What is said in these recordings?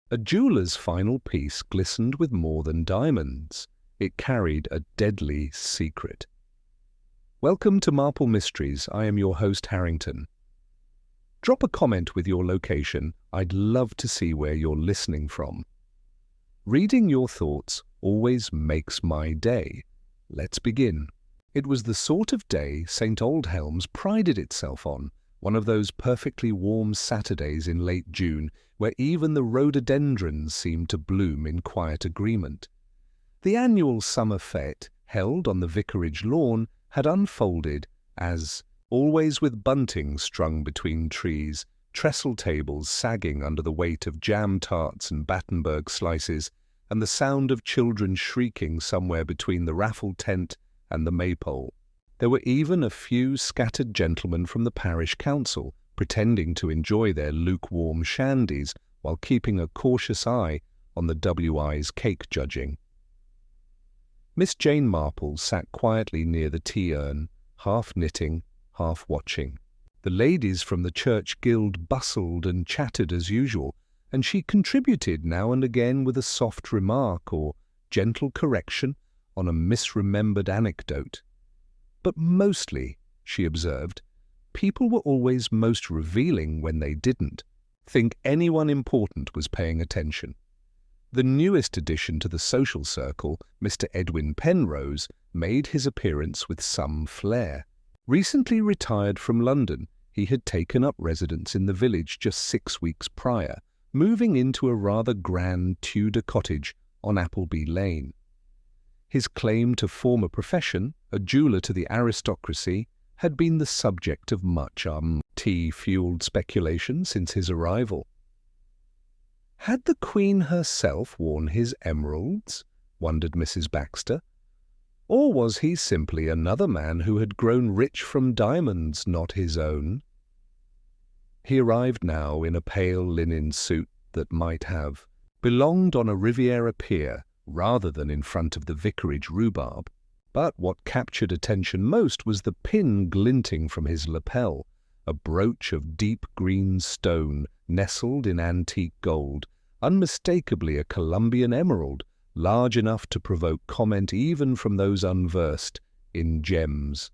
A jeweller's final piece glistened with more than diamonds. It carried a deadly secret. Welcome to Marple Mysteries. I am your host, Harrington. Drop a comment with your location. I'd love to see where you're listening from. Reading your thoughts always makes my day. Let's begin. It was the sort of day St. Aldhelm's prided itself on, one of those perfectly warm Saturdays in late June where even the rhododendrons seemed to bloom in quiet agreement. The annual summer fete, held on the vicarage lawn, had unfolded as, always with bunting strung between trees, trestle tables sagging under the weight of jam tarts and Battenberg slices, and the sound of children shrieking somewhere between the raffle tent and the maypole. There were even a few scattered gentlemen from the parish council, pretending to enjoy their lukewarm shandies while keeping a cautious eye on the WI's cake judging. Miss Jane Marple sat quietly near the tea urn, half knitting, half watching. The ladies from the church guild bustled and chattered as usual, and she contributed now and again with a soft remark or gentle correction on a misremembered anecdote. But mostly, she observed, people were always most revealing when they didn't think anyone important was paying attention. The newest addition to the social circle, Mr. Edwin Penrose, made his appearance with some flair. Recently retired from London, he had taken up residence in the village just 6 weeks prior, moving into a rather grand Tudor cottage on Appleby Lane. His claim to former profession, a jeweller to the aristocracy, had been the subject of much tea-fueled speculation since his arrival. Had the Queen herself worn his emeralds, wondered Mrs. Baxter, or was he simply another man who had grown rich from diamonds not his own? He arrived now in a pale linen suit that might have belonged on a Riviera pier rather than in front of the vicarage rhubarb. But what captured attention most was the pin glinting from his lapel, a brooch of deep green stone nestled in antique gold, unmistakably a Colombian emerald, large enough to provoke comment even from those unversed in gems.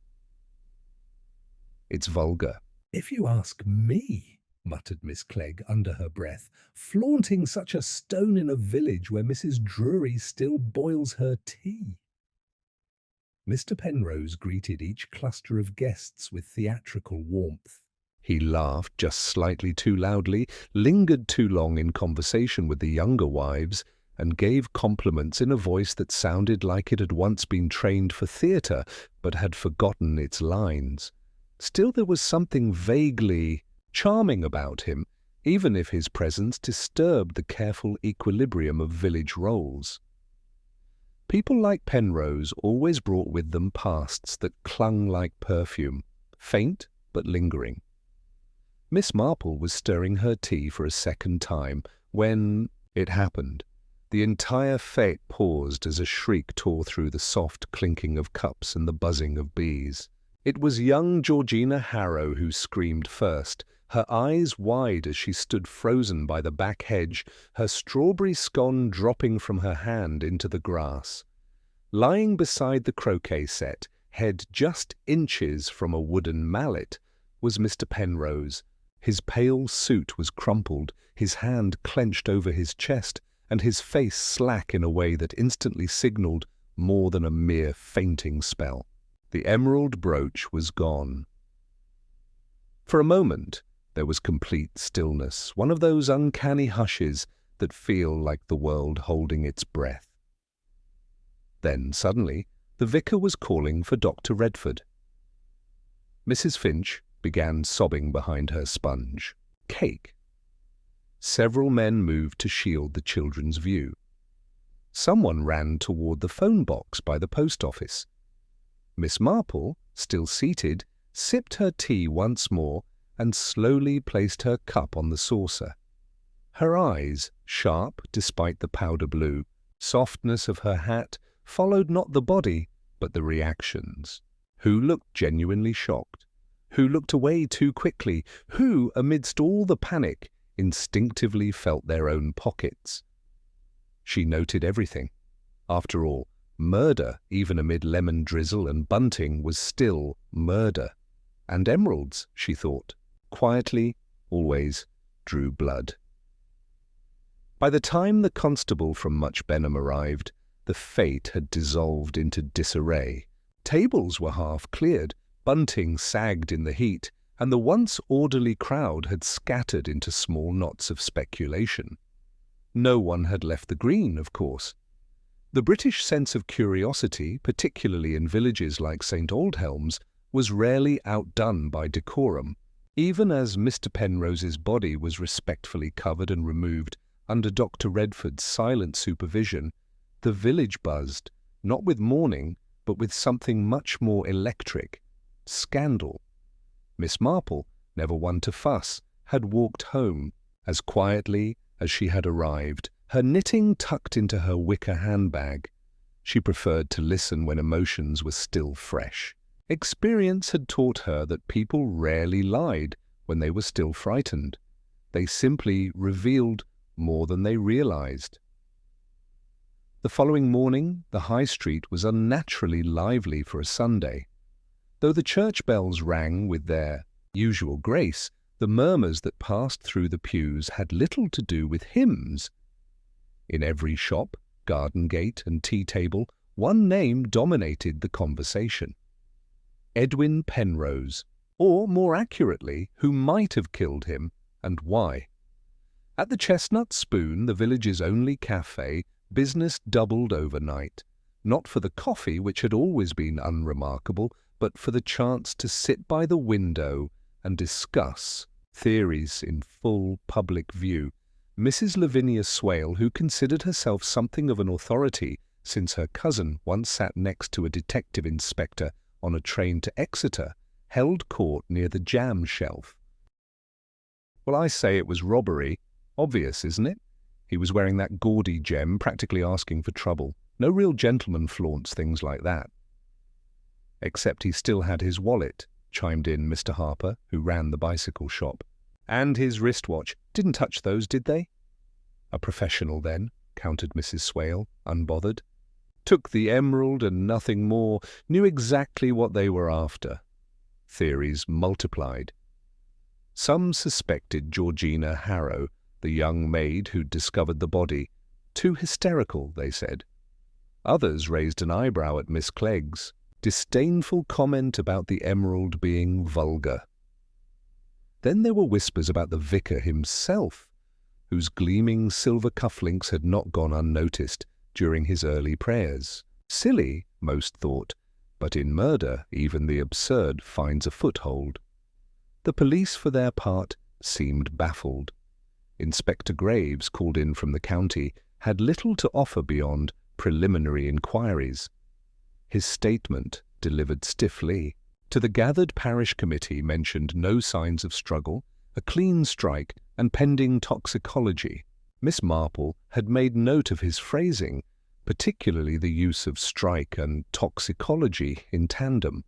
"It's vulgar, if you ask me," muttered Miss Clegg under her breath, "flaunting such a stone in a village where Mrs. Drury still boils her tea." Mr. Penrose greeted each cluster of guests with theatrical warmth. He laughed just slightly too loudly, lingered too long in conversation with the younger wives, and gave compliments in a voice that sounded like it had once been trained for theatre but had forgotten its lines. Still, there was something vaguely charming about him, even if his presence disturbed the careful equilibrium of village roles. People like Penrose always brought with them pasts that clung like perfume, faint but lingering. Miss Marple was stirring her tea for a second time when it happened. The entire fete paused as a shriek tore through the soft clinking of cups and the buzzing of bees. It was young Georgina Harrow who screamed first, her eyes wide as she stood frozen by the back hedge, her strawberry scone dropping from her hand into the grass. Lying beside the croquet set, head just inches from a wooden mallet, was Mr. Penrose. His pale suit was crumpled, his hand clenched over his chest, and his face slack in a way that instantly signalled more than a mere fainting spell. The emerald brooch was gone. For a moment, there was complete stillness, one of those uncanny hushes that feel like the world holding its breath. Then, suddenly, the vicar was calling for Dr. Redford. Mrs. Finch began sobbing behind her sponge. Cake. Several men moved to shield the children's view. Someone ran toward the phone box by the post office. Miss Marple, still seated, sipped her tea once more and slowly placed her cup on the saucer. Her eyes, sharp despite the powder blue, softness of her hat, followed not the body, but the reactions. Who looked genuinely shocked? Who looked away too quickly? Who, amidst all the panic, instinctively felt their own pockets. She noted everything. After all, murder, even amid lemon drizzle and bunting, was still murder. And emeralds, she thought, quietly, always drew blood. By the time the constable from Much Benham arrived, the fete had dissolved into disarray. Tables were half cleared, bunting sagged in the heat, and the once orderly crowd had scattered into small knots of speculation. No one had left the green, of course. The British sense of curiosity, particularly in villages like St. Aldhelm's, was rarely outdone by decorum. Even as Mr. Penrose's body was respectfully covered and removed under Dr. Redford's silent supervision, the village buzzed, not with mourning, but with something much more electric: scandal. Miss Marple, never one to fuss, had walked home as quietly as she had arrived, her knitting tucked into her wicker handbag. She preferred to listen when emotions were still fresh. Experience had taught her that people rarely lied when they were still frightened. They simply revealed more than they realized. The following morning, the high street was unnaturally lively for a Sunday. Though the church bells rang with their usual grace, the murmurs that passed through the pews had little to do with hymns. In every shop, garden gate, and tea table, one name dominated the conversation: Edwin Penrose, or more accurately, who might have killed him and why. At the Chestnut Spoon, the village's only café, business doubled overnight, not for the coffee, which had always been unremarkable, but for the chance to sit by the window and discuss theories in full public view. Mrs. Lavinia Swale, who considered herself something of an authority since her cousin once sat next to a detective inspector on a train to Exeter, held court near the jam shelf. "Well, I say it was robbery. Obvious, isn't it? He was wearing that gaudy gem, practically asking for trouble. No real gentleman flaunts things like that." "Except he still had his wallet," chimed in Mr. Harper, who ran the bicycle shop. "And his wristwatch. Didn't touch those, did they?" "A professional, then," countered Mrs. Swale, unbothered. "Took the emerald and nothing more. Knew exactly what they were after." Theories multiplied. Some suspected Georgina Harrow, the young maid who'd discovered the body. Too hysterical, they said. Others raised an eyebrow at Miss Clegg's disdainful comment about the emerald being vulgar. Then there were whispers about the vicar himself, whose gleaming silver cufflinks had not gone unnoticed during his early prayers. Silly, most thought, but in murder even the absurd finds a foothold. The police, for their part, seemed baffled. Inspector Graves, called in from the county, had little to offer beyond preliminary inquiries. His statement, delivered stiffly, to the gathered parish committee mentioned no signs of struggle, a clean strike, and pending toxicology. Miss Marple had made note of his phrasing, particularly the use of strike and toxicology in tandem.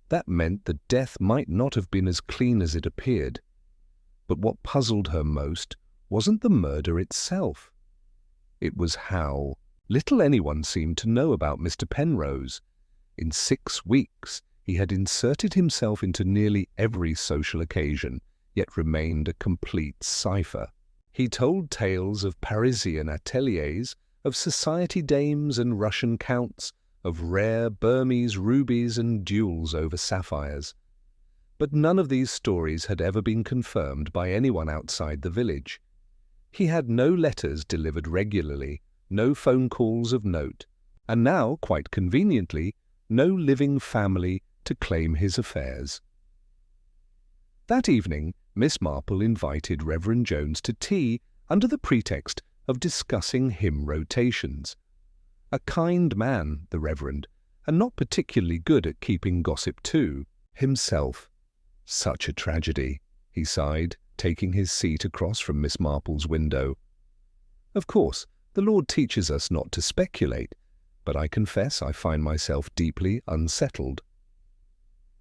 That meant the death might not have been as clean as it appeared. But what puzzled her most wasn't the murder itself. It was how little anyone seemed to know about Mr. Penrose. In 6 weeks, he had inserted himself into nearly every social occasion, yet remained a complete cipher. He told tales of Parisian ateliers, of society dames and Russian counts, of rare Burmese rubies and duels over sapphires. But none of these stories had ever been confirmed by anyone outside the village. He had no letters delivered regularly, no phone calls of note, and now, quite conveniently, no living family to claim his affairs. That evening, Miss Marple invited Reverend Jones to tea under the pretext of discussing hymn rotations. A kind man, the Reverend, and not particularly good at keeping gossip too, himself. Such a tragedy, he sighed, taking his seat across from Miss Marple's window. Of course, the Lord teaches us not to speculate, but I confess I find myself deeply unsettled.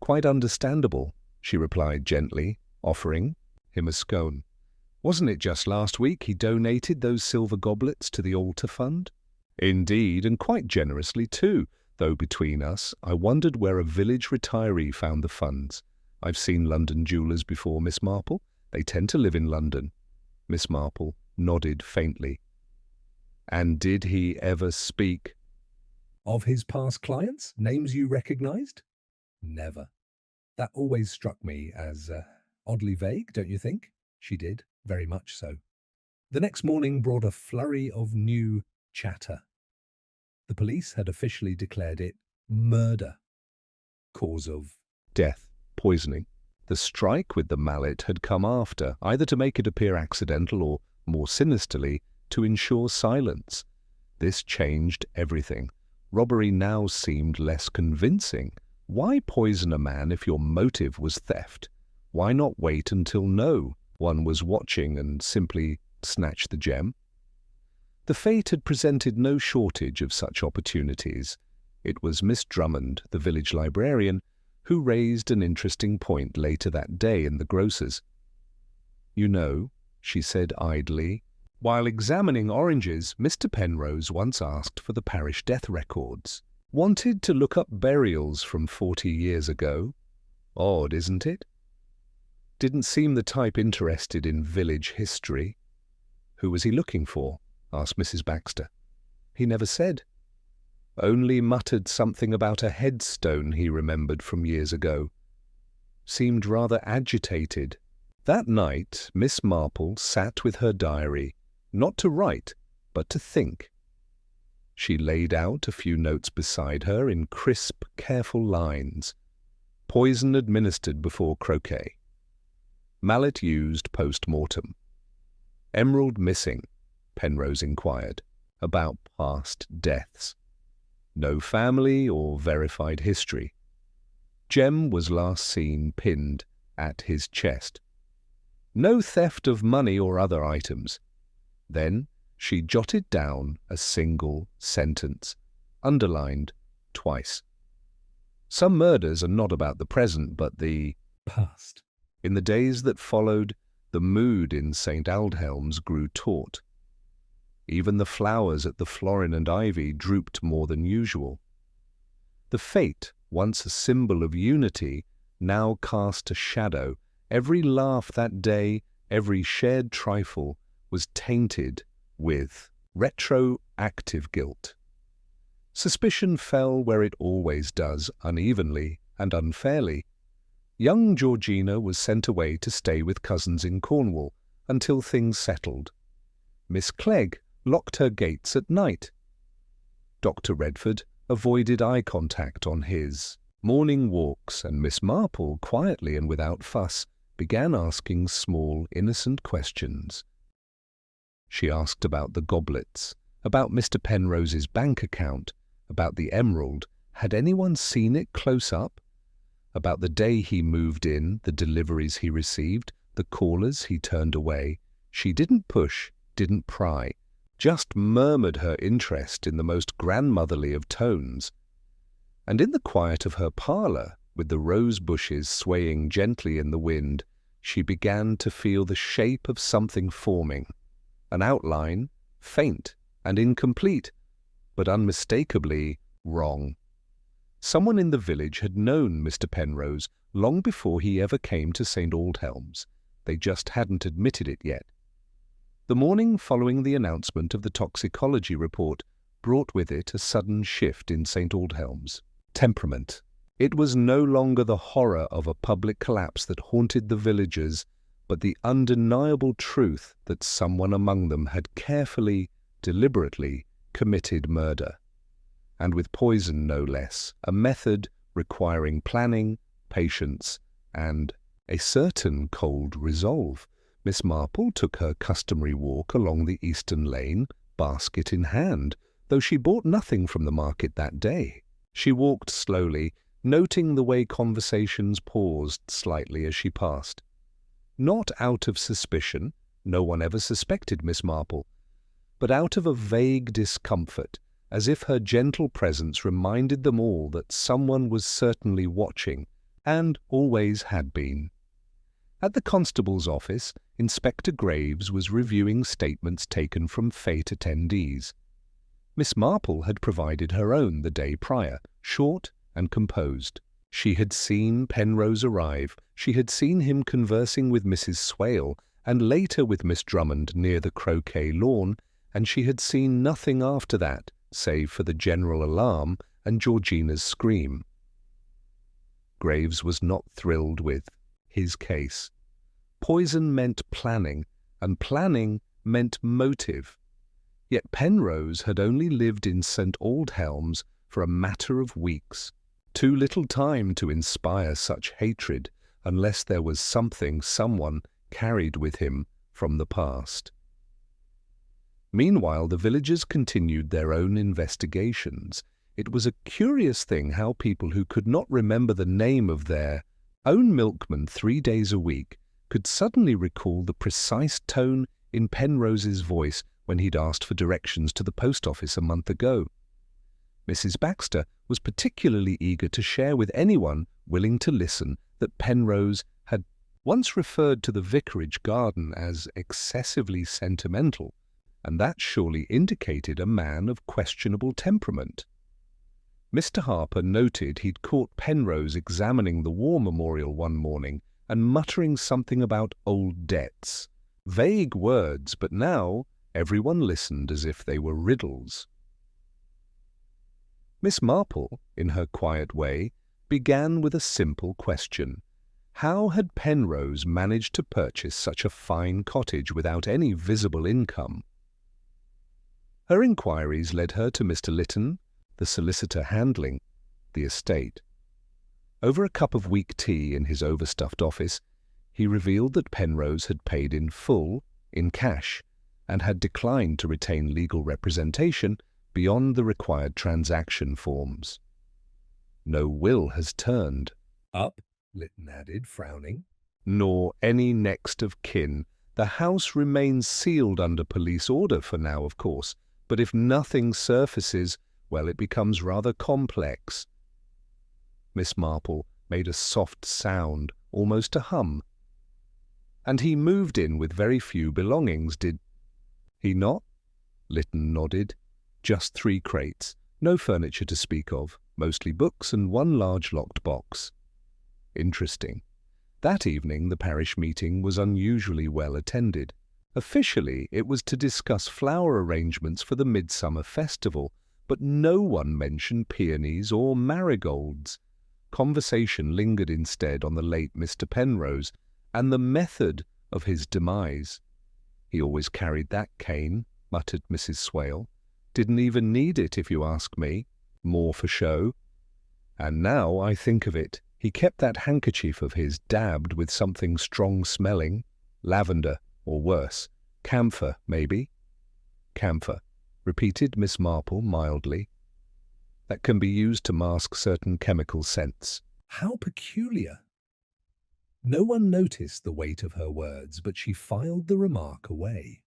Quite understandable, she replied gently, offering him a scone. Wasn't it just last week he donated those silver goblets to the altar fund? Indeed, and quite generously too, though between us, I wondered where a village retiree found the funds. I've seen London jewellers before, Miss Marple. They tend to live in London. Miss Marple nodded faintly. And did he ever speak of his past clients? Names you recognized? Never. That always struck me as oddly vague, don't you think? She did, very much so. The next morning brought a flurry of new chatter. The police had officially declared it murder. Cause of death, poisoning. The strike with the mallet had come after, either to make it appear accidental or, more sinisterly, to ensure silence. This changed everything. Robbery now seemed less convincing. Why poison a man if your motive was theft? Why not wait until no one was watching and simply snatch the gem? The fate had presented no shortage of such opportunities. It was Miss Drummond, the village librarian, who raised an interesting point later that day in the grocer's. "You know," she said idly, "while examining oranges, Mr. Penrose once asked for the parish death records. Wanted to look up burials from 40 years ago. Odd, isn't it? Didn't seem the type interested in village history." "Who was he looking for?" asked Mrs. Baxter. "He never said. Only muttered something about a headstone he remembered from years ago. Seemed rather agitated." That night, Miss Marple sat with her diary, not to write, but to think. She laid out a few notes beside her in crisp, careful lines. Poison administered before croquet. Mallet used post-mortem. Emerald missing, Penrose inquired, about past deaths. No family or verified history. Gem was last seen pinned at his chest. No theft of money or other items. Then she jotted down a single sentence, underlined twice. Some murders are not about the present, but the past. In the days that followed, the mood in St. Aldhelm's grew taut. Even the flowers at the Florin and Ivy drooped more than usual. The fate, once a symbol of unity, now cast a shadow. Every laugh that day, every shared trifle, was tainted with retroactive guilt. Suspicion fell where it always does, unevenly and unfairly. Young Georgina was sent away to stay with cousins in Cornwall until things settled. Miss Clegg locked her gates at night. Dr. Redford avoided eye contact on his morning walks, and Miss Marple, quietly and without fuss, began asking small, innocent questions. She asked about the goblets, about Mr. Penrose's bank account, about the emerald. Had anyone seen it close up? About the day he moved in, the deliveries he received, the callers he turned away. She didn't push, didn't pry, just murmured her interest in the most grandmotherly of tones. And in the quiet of her parlour, with the rose bushes swaying gently in the wind, she began to feel the shape of something forming, an outline, faint and incomplete, but unmistakably wrong. Someone in the village had known Mr. Penrose long before he ever came to St. Aldhelm's. They just hadn't admitted it yet. The morning following the announcement of the toxicology report brought with it a sudden shift in St. Aldhelm's temperament. It was no longer the horror of a public collapse that haunted the villagers, but the undeniable truth that someone among them had carefully, deliberately committed murder. And with poison no less, a method requiring planning, patience, and a certain cold resolve. Miss Marple took her customary walk along the eastern lane, basket in hand, though she bought nothing from the market that day. She walked slowly, noting the way conversations paused slightly as she passed. Not out of suspicion, no one ever suspected Miss Marple, but out of a vague discomfort, as if her gentle presence reminded them all that someone was certainly watching, and always had been. At the constable's office, Inspector Graves was reviewing statements taken from fête attendees. Miss Marple had provided her own the day prior, short and composed. She had seen Penrose arrive, she had seen him conversing with Mrs. Swale, and later with Miss Drummond near the croquet lawn, and she had seen nothing after that, save for the general alarm and Georgina's scream. Graves was not thrilled with his case. Poison meant planning, and planning meant motive. Yet Penrose had only lived in St. Aldhelms for a matter of weeks. Too little time to inspire such hatred unless there was something someone carried with him from the past. Meanwhile, the villagers continued their own investigations. It was a curious thing how people who could not remember the name of their own milkman 3 days a week could suddenly recall the precise tone in Penrose's voice when he'd asked for directions to the post office a month ago. Mrs. Baxter was particularly eager to share with anyone willing to listen that Penrose had once referred to the vicarage garden as excessively sentimental, and that surely indicated a man of questionable temperament. Mr. Harper noted he'd caught Penrose examining the war memorial one morning and muttering something about old debts. Vague words, but now everyone listened as if they were riddles. Miss Marple, in her quiet way, began with a simple question. How had Penrose managed to purchase such a fine cottage without any visible income? Her inquiries led her to Mr. Lytton, the solicitor handling the estate. Over a cup of weak tea in his overstuffed office, he revealed that Penrose had paid in full, in cash, and had declined to retain legal representation beyond the required transaction forms. No will has turned up, Lytton added, frowning, nor any next of kin. The house remains sealed under police order for now, of course, but if nothing surfaces, well, it becomes rather complex. Miss Marple made a soft sound, almost a hum. And he moved in with very few belongings, did he not? Lytton nodded. Just 3 crates, no furniture to speak of, mostly books and 1 large locked box. Interesting. That evening the parish meeting was unusually well attended. Officially, it was to discuss flower arrangements for the Midsummer Festival, but no one mentioned peonies or marigolds. Conversation lingered instead on the late Mr. Penrose and the method of his demise. He always carried that cane, muttered Mrs. Swale. Didn't even need it, if you ask me. More for show. And now I think of it, he kept that handkerchief of his dabbed with something strong-smelling. Lavender, or worse. Camphor, maybe? Camphor, repeated Miss Marple mildly. That can be used to mask certain chemical scents. How peculiar! No one noticed the weight of her words, but she filed the remark away.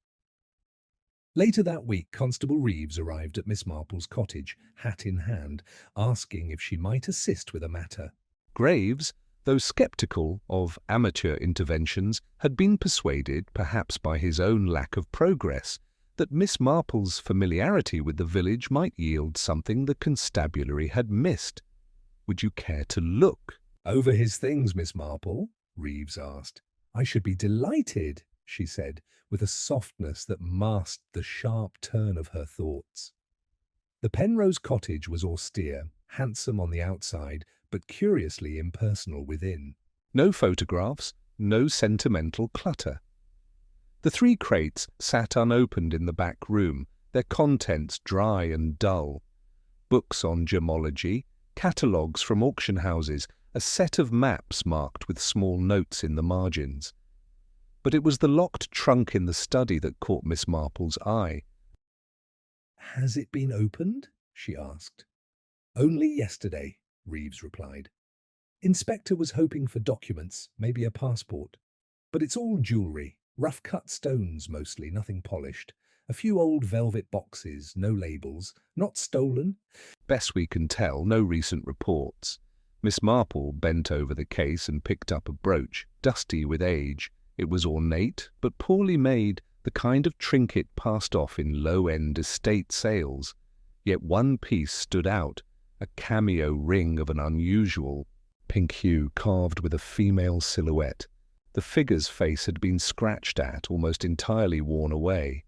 Later that week, Constable Reeves arrived at Miss Marple's cottage, hat in hand, asking if she might assist with a matter. Graves, though sceptical of amateur interventions, had been persuaded, perhaps by his own lack of progress, that Miss Marple's familiarity with the village might yield something the constabulary had missed. Would you care to look over his things, Miss Marple? Reeves asked. I should be delighted, she said, with a softness that masked the sharp turn of her thoughts. The Penrose cottage was austere, handsome on the outside, but curiously impersonal within. No photographs, no sentimental clutter. The 3 crates sat unopened in the back room, their contents dry and dull. Books on gemology, catalogues from auction houses, a set of maps marked with small notes in the margins. But it was the locked trunk in the study that caught Miss Marple's eye. Has it been opened? She asked. Only yesterday, Reeves replied. Inspector was hoping for documents, maybe a passport. But it's all jewellery, rough-cut stones mostly, nothing polished. A few old velvet boxes, no labels, not stolen. Best we can tell, no recent reports. Miss Marple bent over the case and picked up a brooch, dusty with age. It was ornate, but poorly made, the kind of trinket passed off in low-end estate sales. Yet one piece stood out, a cameo ring of an unusual pink hue carved with a female silhouette. The figure's face had been scratched at, almost entirely worn away.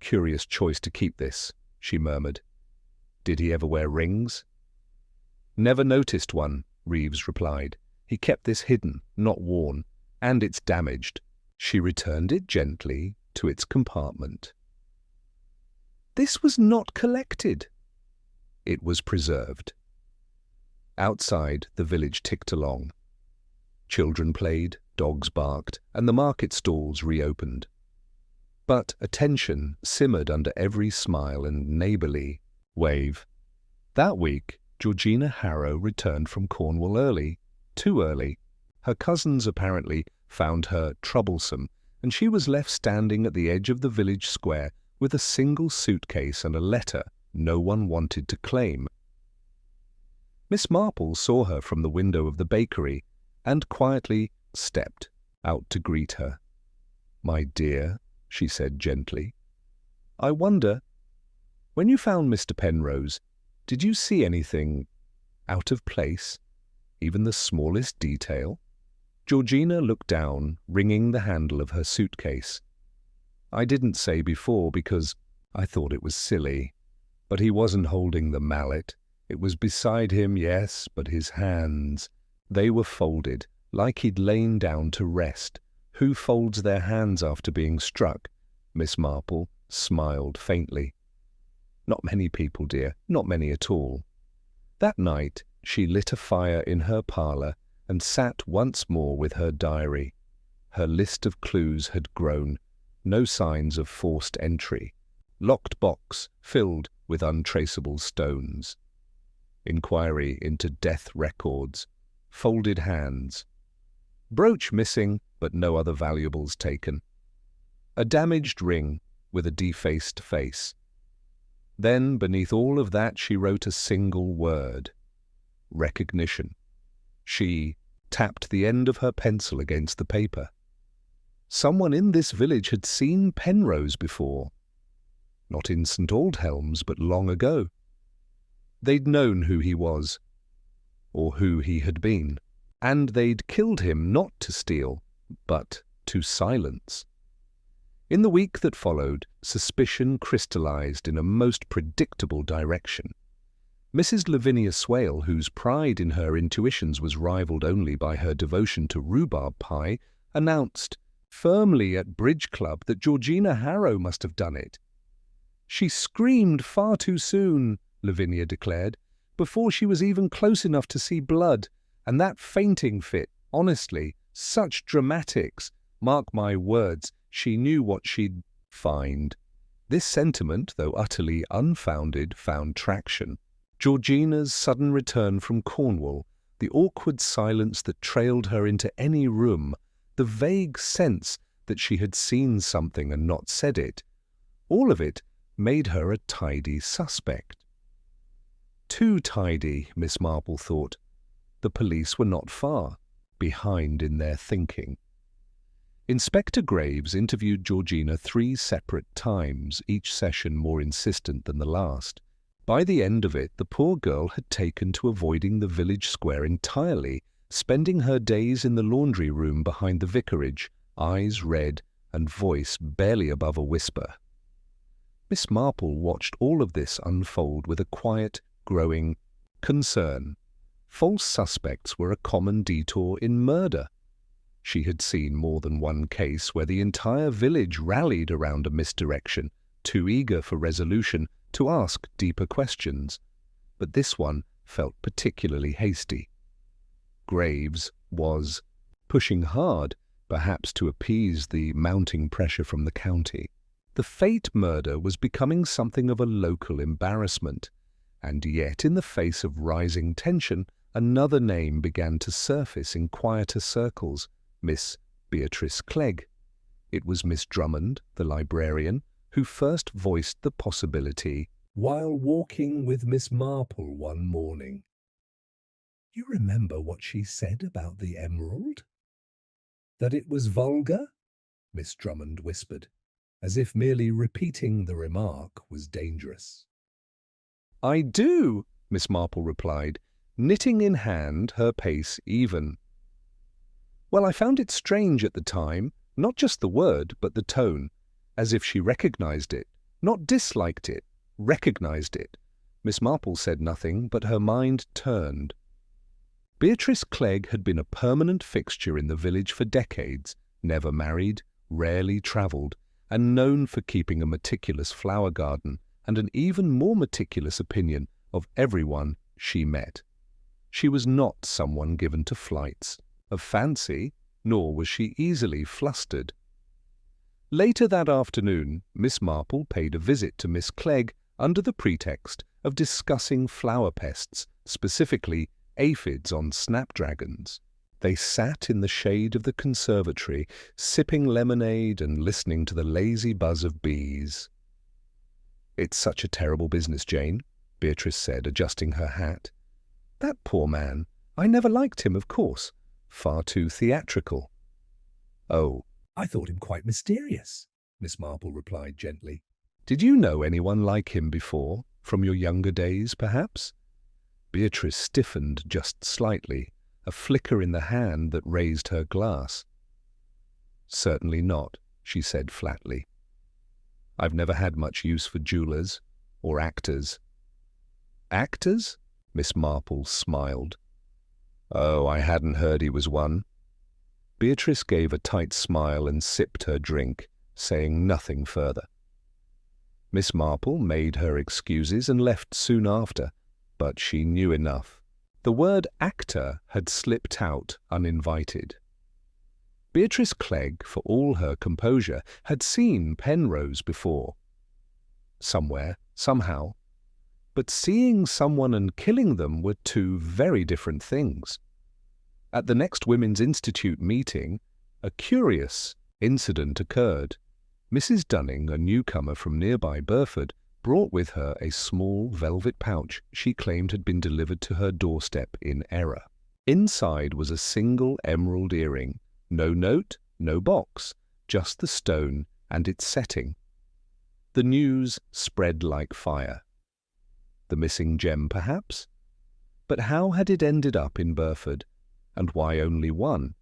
"Curious choice to keep this," she murmured. "Did he ever wear rings?" "Never noticed one," Reeves replied. "He kept this hidden, not worn, and it's damaged." She returned it gently to its compartment. "This was not collected." "It was preserved." Outside, the village ticked along. Children played, dogs barked, and the market stalls reopened. But attention simmered under every smile and neighbourly wave. That week, Georgina Harrow returned from Cornwall early, too early. Her cousins apparently found her troublesome, and she was left standing at the edge of the village square with a single suitcase and a letter no one wanted to claim. Miss Marple saw her from the window of the bakery and quietly stepped out to greet her. "My dear," she said gently, "I wonder, when you found Mr. Penrose, did you see anything out of place, even the smallest detail?" Georgina looked down, wringing the handle of her suitcase. "I didn't say before because I thought it was silly. But he wasn't holding the mallet. It was beside him, yes, but his hands, they were folded, like he'd lain down to rest. Who folds their hands after being struck?" Miss Marple smiled faintly. "Not many people, dear, not many at all." That night she lit a fire in her parlour and sat once more with her diary. Her list of clues had grown, no signs of forced entry. Locked box filled with untraceable stones. Inquiry into death records. Folded hands. Brooch missing, but no other valuables taken. A damaged ring with a defaced face. Then, beneath all of that, she wrote a single word. Recognition. She tapped the end of her pencil against the paper. Someone in this village had seen Penrose before. Not in St. Aldhelms, but long ago. They'd known who he was, or who he had been, and they'd killed him not to steal, but to silence. In the week that followed, suspicion crystallized in a most predictable direction. Mrs. Lavinia Swale, whose pride in her intuitions was rivaled only by her devotion to rhubarb pie, announced firmly at Bridge Club that Georgina Harrow must have done it. "She screamed far too soon," Lavinia declared, "before she was even close enough to see blood, and that fainting fit, honestly, such dramatics. Mark my words, she knew what she'd find." This sentiment, though utterly unfounded, found traction. Georgina's sudden return from Cornwall, the awkward silence that trailed her into any room, the vague sense that she had seen something and not said it, all of it made her a tidy suspect. Too tidy, Miss Marple thought. The police were not far behind in their thinking. Inspector Graves interviewed Georgina 3 separate times, each session more insistent than the last. By the end of it, the poor girl had taken to avoiding the village square entirely, spending her days in the laundry room behind the vicarage, eyes red and voice barely above a whisper. Miss Marple watched all of this unfold with a quiet, growing concern. False suspects were a common detour in murder. She had seen more than one case where the entire village rallied around a misdirection, too eager for resolution to ask deeper questions. But this one felt particularly hasty. Graves was pushing hard, perhaps to appease the mounting pressure from the county. The Fate murder was becoming something of a local embarrassment, and yet in the face of rising tension, another name began to surface in quieter circles, Miss Beatrice Clegg. It was Miss Drummond, the librarian, who first voiced the possibility while walking with Miss Marple one morning. You remember what she said about the emerald? That it was vulgar? Miss Drummond whispered, as if merely repeating the remark was dangerous. I do, Miss Marple replied, knitting in hand, her pace even. Well, I found it strange at the time, not just the word, but the tone, as if she recognized it, not disliked it, recognized it. Miss Marple said nothing, but her mind turned. Beatrice Clegg had been a permanent fixture in the village for decades, never married, rarely travelled, and known for keeping a meticulous flower garden and an even more meticulous opinion of everyone she met. She was not someone given to flights of fancy, nor was she easily flustered. Later that afternoon, Miss Marple paid a visit to Miss Clegg under the pretext of discussing flower pests, specifically aphids on snapdragons. They sat in the shade of the conservatory, sipping lemonade and listening to the lazy buzz of bees. It's such a terrible business, Jane, Beatrice said, adjusting her hat. That poor man. I never liked him, of course. Far too theatrical. Oh, I thought him quite mysterious, Miss Marple replied gently. Did you know anyone like him before, from your younger days, perhaps? Beatrice stiffened just slightly, a flicker in the hand that raised her glass. Certainly not, she said flatly. I've never had much use for jewelers or actors. Actors? Miss Marple smiled. Oh, I hadn't heard he was one. Beatrice gave a tight smile and sipped her drink, saying nothing further. Miss Marple made her excuses and left soon after, but she knew enough. The word actor had slipped out uninvited. Beatrice Clegg, for all her composure, had seen Penrose before. Somewhere, somehow. But seeing someone and killing them were two very different things. At the next Women's Institute meeting, a curious incident occurred. Mrs. Dunning, a newcomer from nearby Burford, brought with her a small velvet pouch she claimed had been delivered to her doorstep in error. Inside was a single emerald earring, no note, no box, just the stone and its setting. The news spread like fire. The missing gem, perhaps? But how had it ended up in Burford, and why only one?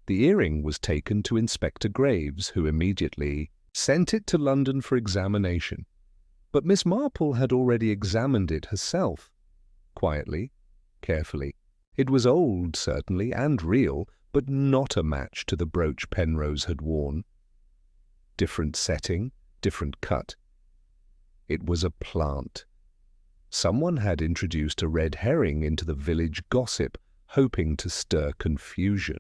The earring was taken to Inspector Graves, who immediately sent it to London for examination. But Miss Marple had already examined it herself. Quietly, carefully. It was old, certainly, and real, but not a match to the brooch Penrose had worn. Different setting, different cut. It was a plant. Someone had introduced a red herring into the village gossip, hoping to stir confusion.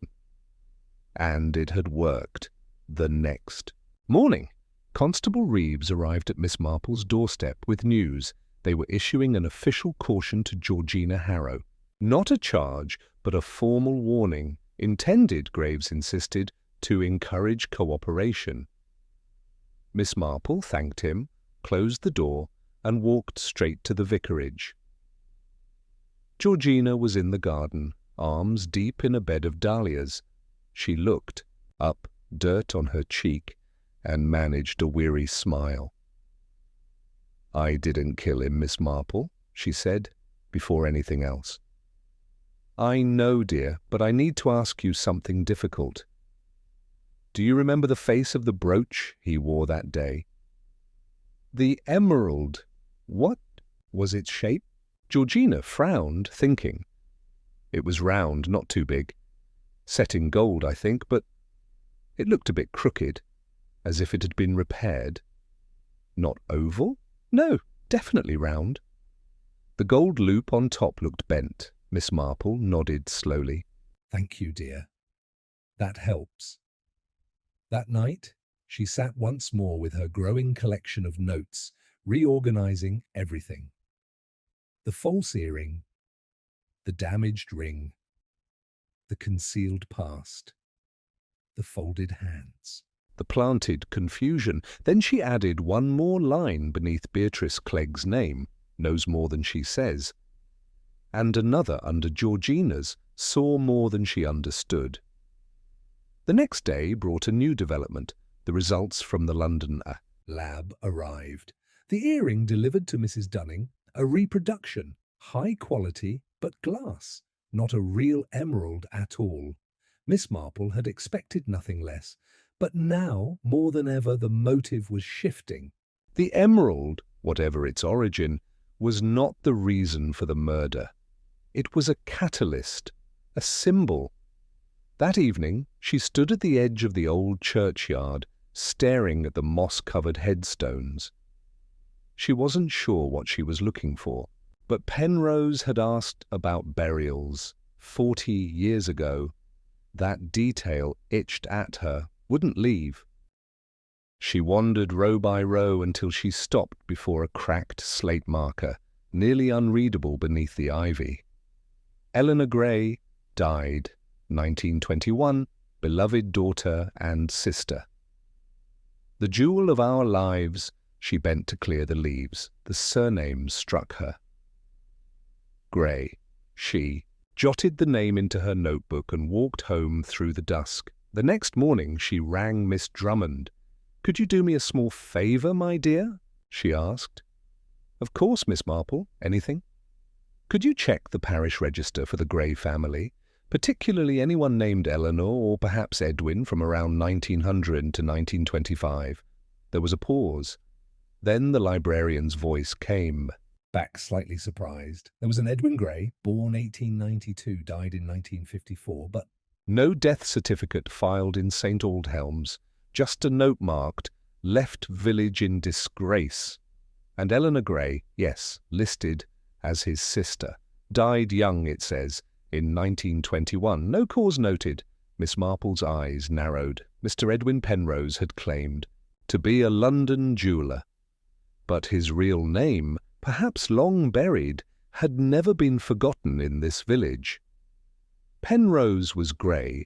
And it had worked. The next morning, Constable Reeves arrived at Miss Marple's doorstep with news. They were issuing an official caution to Georgina Harrow. Not a charge, but a formal warning, intended, Graves insisted, to encourage cooperation. Miss Marple thanked him, closed the door, and walked straight to the vicarage. Georgina was in the garden, arms deep in a bed of dahlias. She looked up, dirt on her cheek, and managed a weary smile. I didn't kill him, Miss Marple, she said, before anything else. I know, dear, but I need to ask you something difficult. Do you remember the face of the brooch he wore that day? The emerald. What was its shape? Georgina frowned, thinking. It was round, not too big. Set in gold, I think, but it looked a bit crooked, as if it had been repaired. Not oval? No, definitely round. The gold loop on top looked bent. Miss Marple nodded slowly. Thank you, dear. That helps. That night, she sat once more with her growing collection of notes, reorganizing everything. The false earring, the damaged ring, the concealed past, the folded hands, the planted confusion. Then she added one more line beneath Beatrice Clegg's name, knows more than she says. and another under Georgina's saw more than she understood. The next day brought a new development. The results from the London lab arrived. The earring delivered to Mrs. Dunning, a reproduction, high quality but glass, not a real emerald at all. Miss Marple had expected nothing less, but now, more than ever, the motive was shifting. The emerald, whatever its origin, was not the reason for the murder. It was a catalyst, a symbol. That evening, she stood at the edge of the old churchyard, staring at the moss-covered headstones. She wasn't sure what she was looking for, but Penrose had asked about burials 40 years ago. That detail itched at her, wouldn't leave. She wandered row by row until she stopped before a cracked slate marker, nearly unreadable beneath the ivy. Eleanor Gray died, 1921, beloved daughter and sister. The jewel of our lives. She bent to clear the leaves. The surname struck her. Gray. She jotted the name into her notebook and walked home through the dusk. The next morning she rang Miss Drummond. "Could you do me a small favour, my dear?" she asked. "Of course, Miss Marple. Anything?" "Could you check the parish register for the Gray family, particularly anyone named Eleanor or perhaps Edwin from around 1900 to 1925? There was a pause. Then the librarian's voice came, back slightly surprised. "There was an Edwin Gray, born 1892, died in 1954, but no death certificate filed in St. Aldhelms, just a note marked, 'Left village in disgrace.' And Eleanor Gray, yes, listed as his sister. Died young, it says, in 1921. No cause noted." Miss Marple's eyes narrowed. Mr. Edwin Penrose had claimed to be a London jeweller, but his real name, perhaps long buried, had never been forgotten in this village. Penrose was Gray,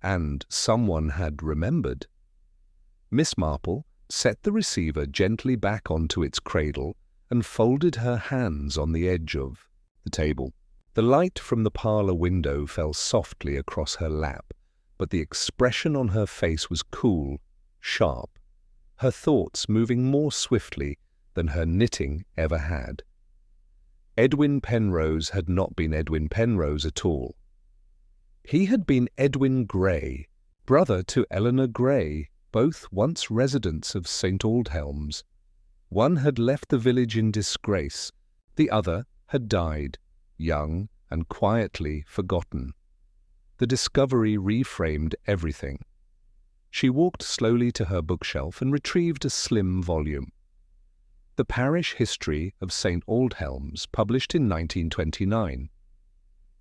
and someone had remembered. Miss Marple set the receiver gently back onto its cradle and folded her hands on the edge of the table. The light from the parlour window fell softly across her lap, but the expression on her face was cool, sharp, her thoughts moving more swiftly than her knitting ever had. Edwin Penrose had not been Edwin Penrose at all. He had been Edwin Gray, brother to Eleanor Gray, both once residents of St. Aldhelms. One had left the village in disgrace, the other had died, young and quietly forgotten. The discovery reframed everything. She walked slowly to her bookshelf and retrieved a slim volume. The Parish History of St. Aldhelms, published in 1929.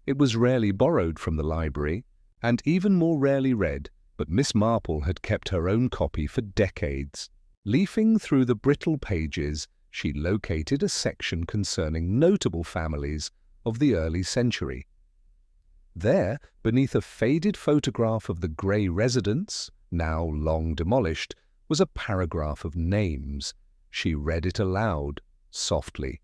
It was rarely borrowed from the library, and even more rarely read, but Miss Marple had kept her own copy for decades. Leafing through the brittle pages, she located a section concerning notable families of the early century. There, beneath a faded photograph of the Gray residence, now long demolished, was a paragraph of names. She read it aloud, softly.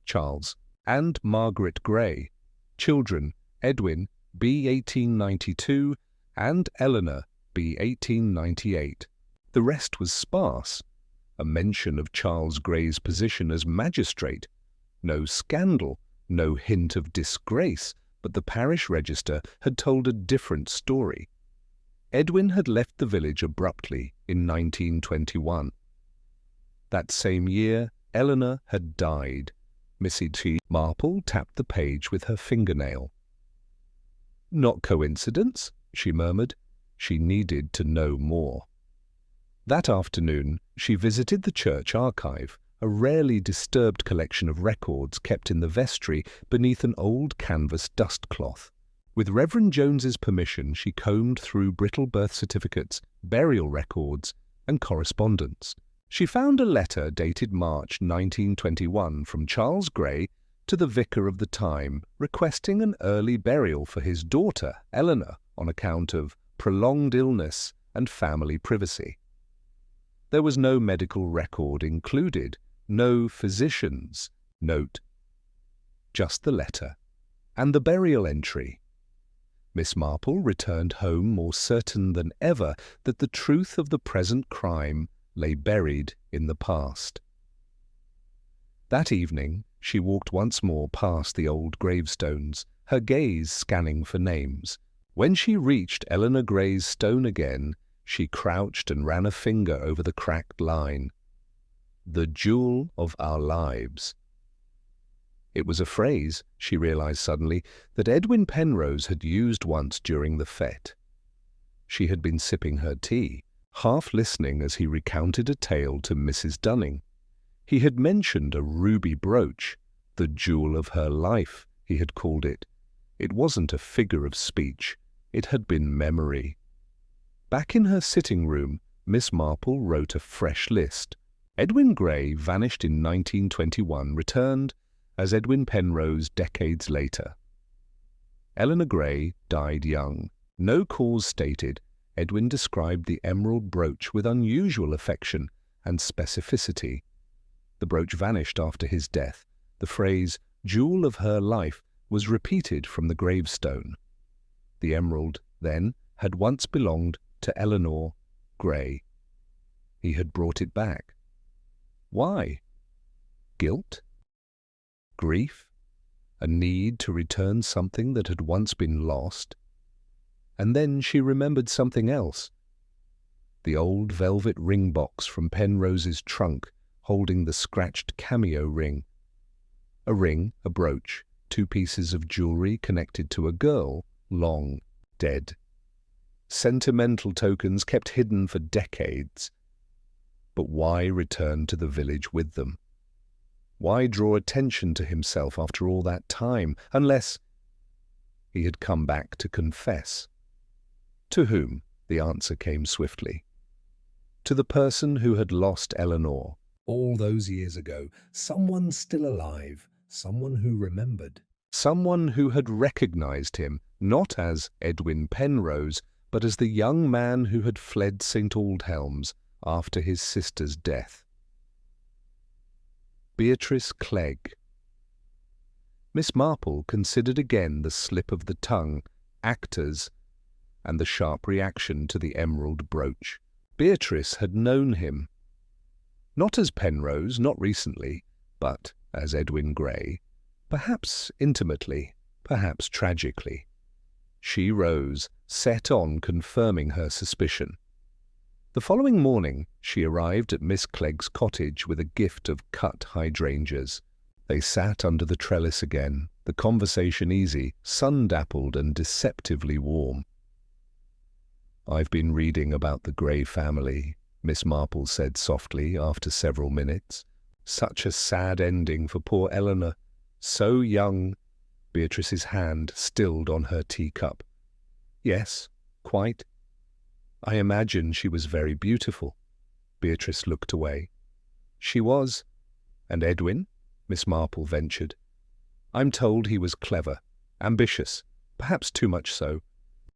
Charles and Margaret Gray. Children, Edwin, B. 1892, and Eleanor, B. 1898. The rest was sparse. A mention of Charles Gray's position as magistrate. No scandal, no hint of disgrace, but the parish register had told a different story. Edwin had left the village abruptly in 1921. That same year, Eleanor had died. Mrs. Marple tapped the page with her fingernail. "Not coincidence?" she murmured. She needed to know more. That afternoon, she visited the church archive, a rarely disturbed collection of records kept in the vestry beneath an old canvas dustcloth. With Reverend Jones's permission, she combed through brittle birth certificates, burial records, and correspondence. She found a letter dated March 1921 from Charles Gray to the vicar of the time, requesting an early burial for his daughter, Eleanor, on account of prolonged illness and family privacy. There was no medical record included, no physician's note, just the letter. And the burial entry. Miss Marple returned home more certain than ever that the truth of the present crime lay buried in the past. That evening, she walked once more past the old gravestones, her gaze scanning for names. When she reached Eleanor Gray's stone again, she crouched and ran a finger over the cracked line. The jewel of our lives. It was a phrase, she realized suddenly, that Edwin Penrose had used once during the fête. She had been sipping her tea, half listening as he recounted a tale to Mrs. Dunning. He had mentioned a ruby brooch, the jewel of her life, he had called it. It wasn't a figure of speech, it had been memory. Back in her sitting room, Miss Marple wrote a fresh list. Edwin Gray vanished in 1921, returned as Edwin Penrose decades later. Eleanor Gray died young. No cause stated. Edwin described the emerald brooch with unusual affection and specificity. The brooch vanished after his death. The phrase, jewel of her life, was repeated from the gravestone. The emerald, then, had once belonged to Eleanor Gray. He had brought it back. Why? Guilt? Grief? A need to return something that had once been lost? And then she remembered something else. The old velvet ring box from Penrose's trunk, holding the scratched cameo ring. A ring, a brooch, 2 pieces of jewelry connected to a girl, long dead. Sentimental tokens kept hidden for decades. But why return to the village with them? Why draw attention to himself after all that time, unless he had come back to confess? To whom? The answer came swiftly. To the person who had lost Eleanor all those years ago, someone still alive, someone who remembered, someone who had recognized him, not as Edwin Penrose, but as the young man who had fled St. Aldhelm's after his sister's death. Beatrice Clegg. Miss Marple considered again the slip of the tongue, actors, and the sharp reaction to the emerald brooch. Beatrice had known him. Not as Penrose, not recently, but as Edwin Gray, perhaps intimately, perhaps tragically. She rose, set on confirming her suspicion. The following morning, she arrived at Miss Clegg's cottage with a gift of cut hydrangeas. They sat under the trellis again, the conversation easy, sun-dappled and deceptively warm. "I've been reading about the Gray family," Miss Marple said softly after several minutes. "Such a sad ending for poor Eleanor. So young." Beatrice's hand stilled on her teacup. "Yes, quite. I imagine she was very beautiful." Beatrice looked away. "She was. And Edwin?" Miss Marple ventured. "I'm told he was clever, ambitious, perhaps too much so."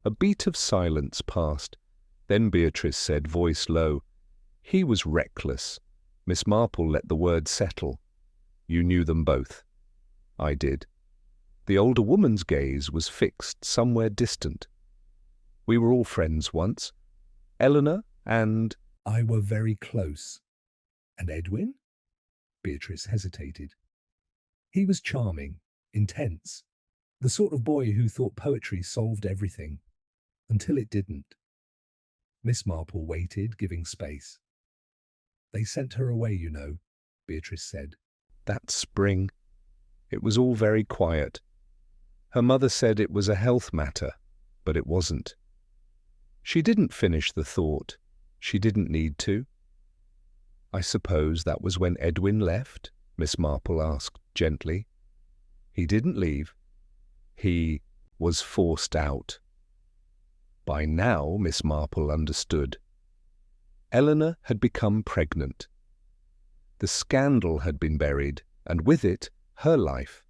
A beat of silence passed. Then Beatrice said, voice low, "He was reckless." Miss Marple let the word settle. "You knew them both." "I did." The older woman's gaze was fixed somewhere distant. "We were all friends once. Eleanor and I were very close." "And Edwin?" Beatrice hesitated. "He was charming, intense, the sort of boy who thought poetry solved everything, until it didn't." Miss Marple waited, giving space. "They sent her away, you know," Beatrice said. "That spring. It was all very quiet. Her mother said it was a health matter, but it wasn't." She didn't finish the thought. She didn't need to. "I suppose that was when Edwin left?" Miss Marple asked gently. "He didn't leave. He was forced out." By now Miss Marple understood. Eleanor had become pregnant. The scandal had been buried, and with it, her life.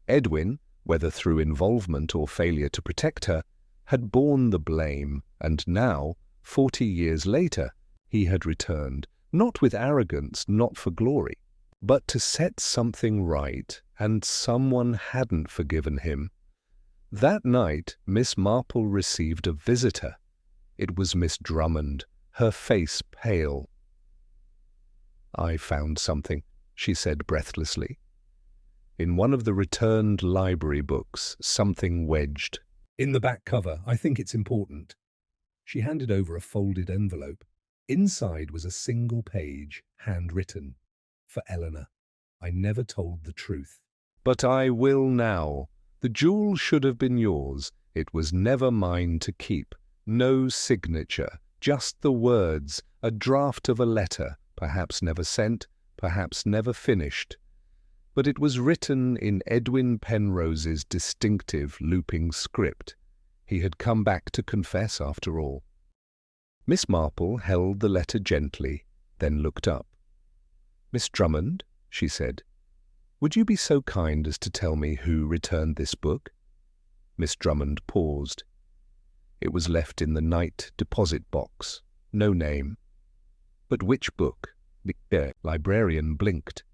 Edwin, whether through involvement or failure to protect her, had borne the blame, and now, 40 years later, he had returned, not with arrogance, not for glory, But to set something right, and someone hadn't forgiven him. That night, Miss Marple received a visitor. It was Miss Drummond, her face pale. "I found something," she said breathlessly. In one of the returned library books, something wedged. "In the back cover, I think it's important." She handed over a folded envelope. Inside was a single page, handwritten. "For Eleanor. I never told the truth. But I will now. The jewel should have been yours. It was never mine to keep. No signature, just the words, a draft of a letter, perhaps never sent, perhaps never finished. But it was written in Edwin Penrose's distinctive looping script. He had come back to confess after all." Miss Marple held the letter gently, then looked up. "Miss Drummond," she said, "would you be so kind as to tell me who returned this book?" Miss Drummond paused. It was left in the night deposit box. No name. "But which book?" The librarian blinked.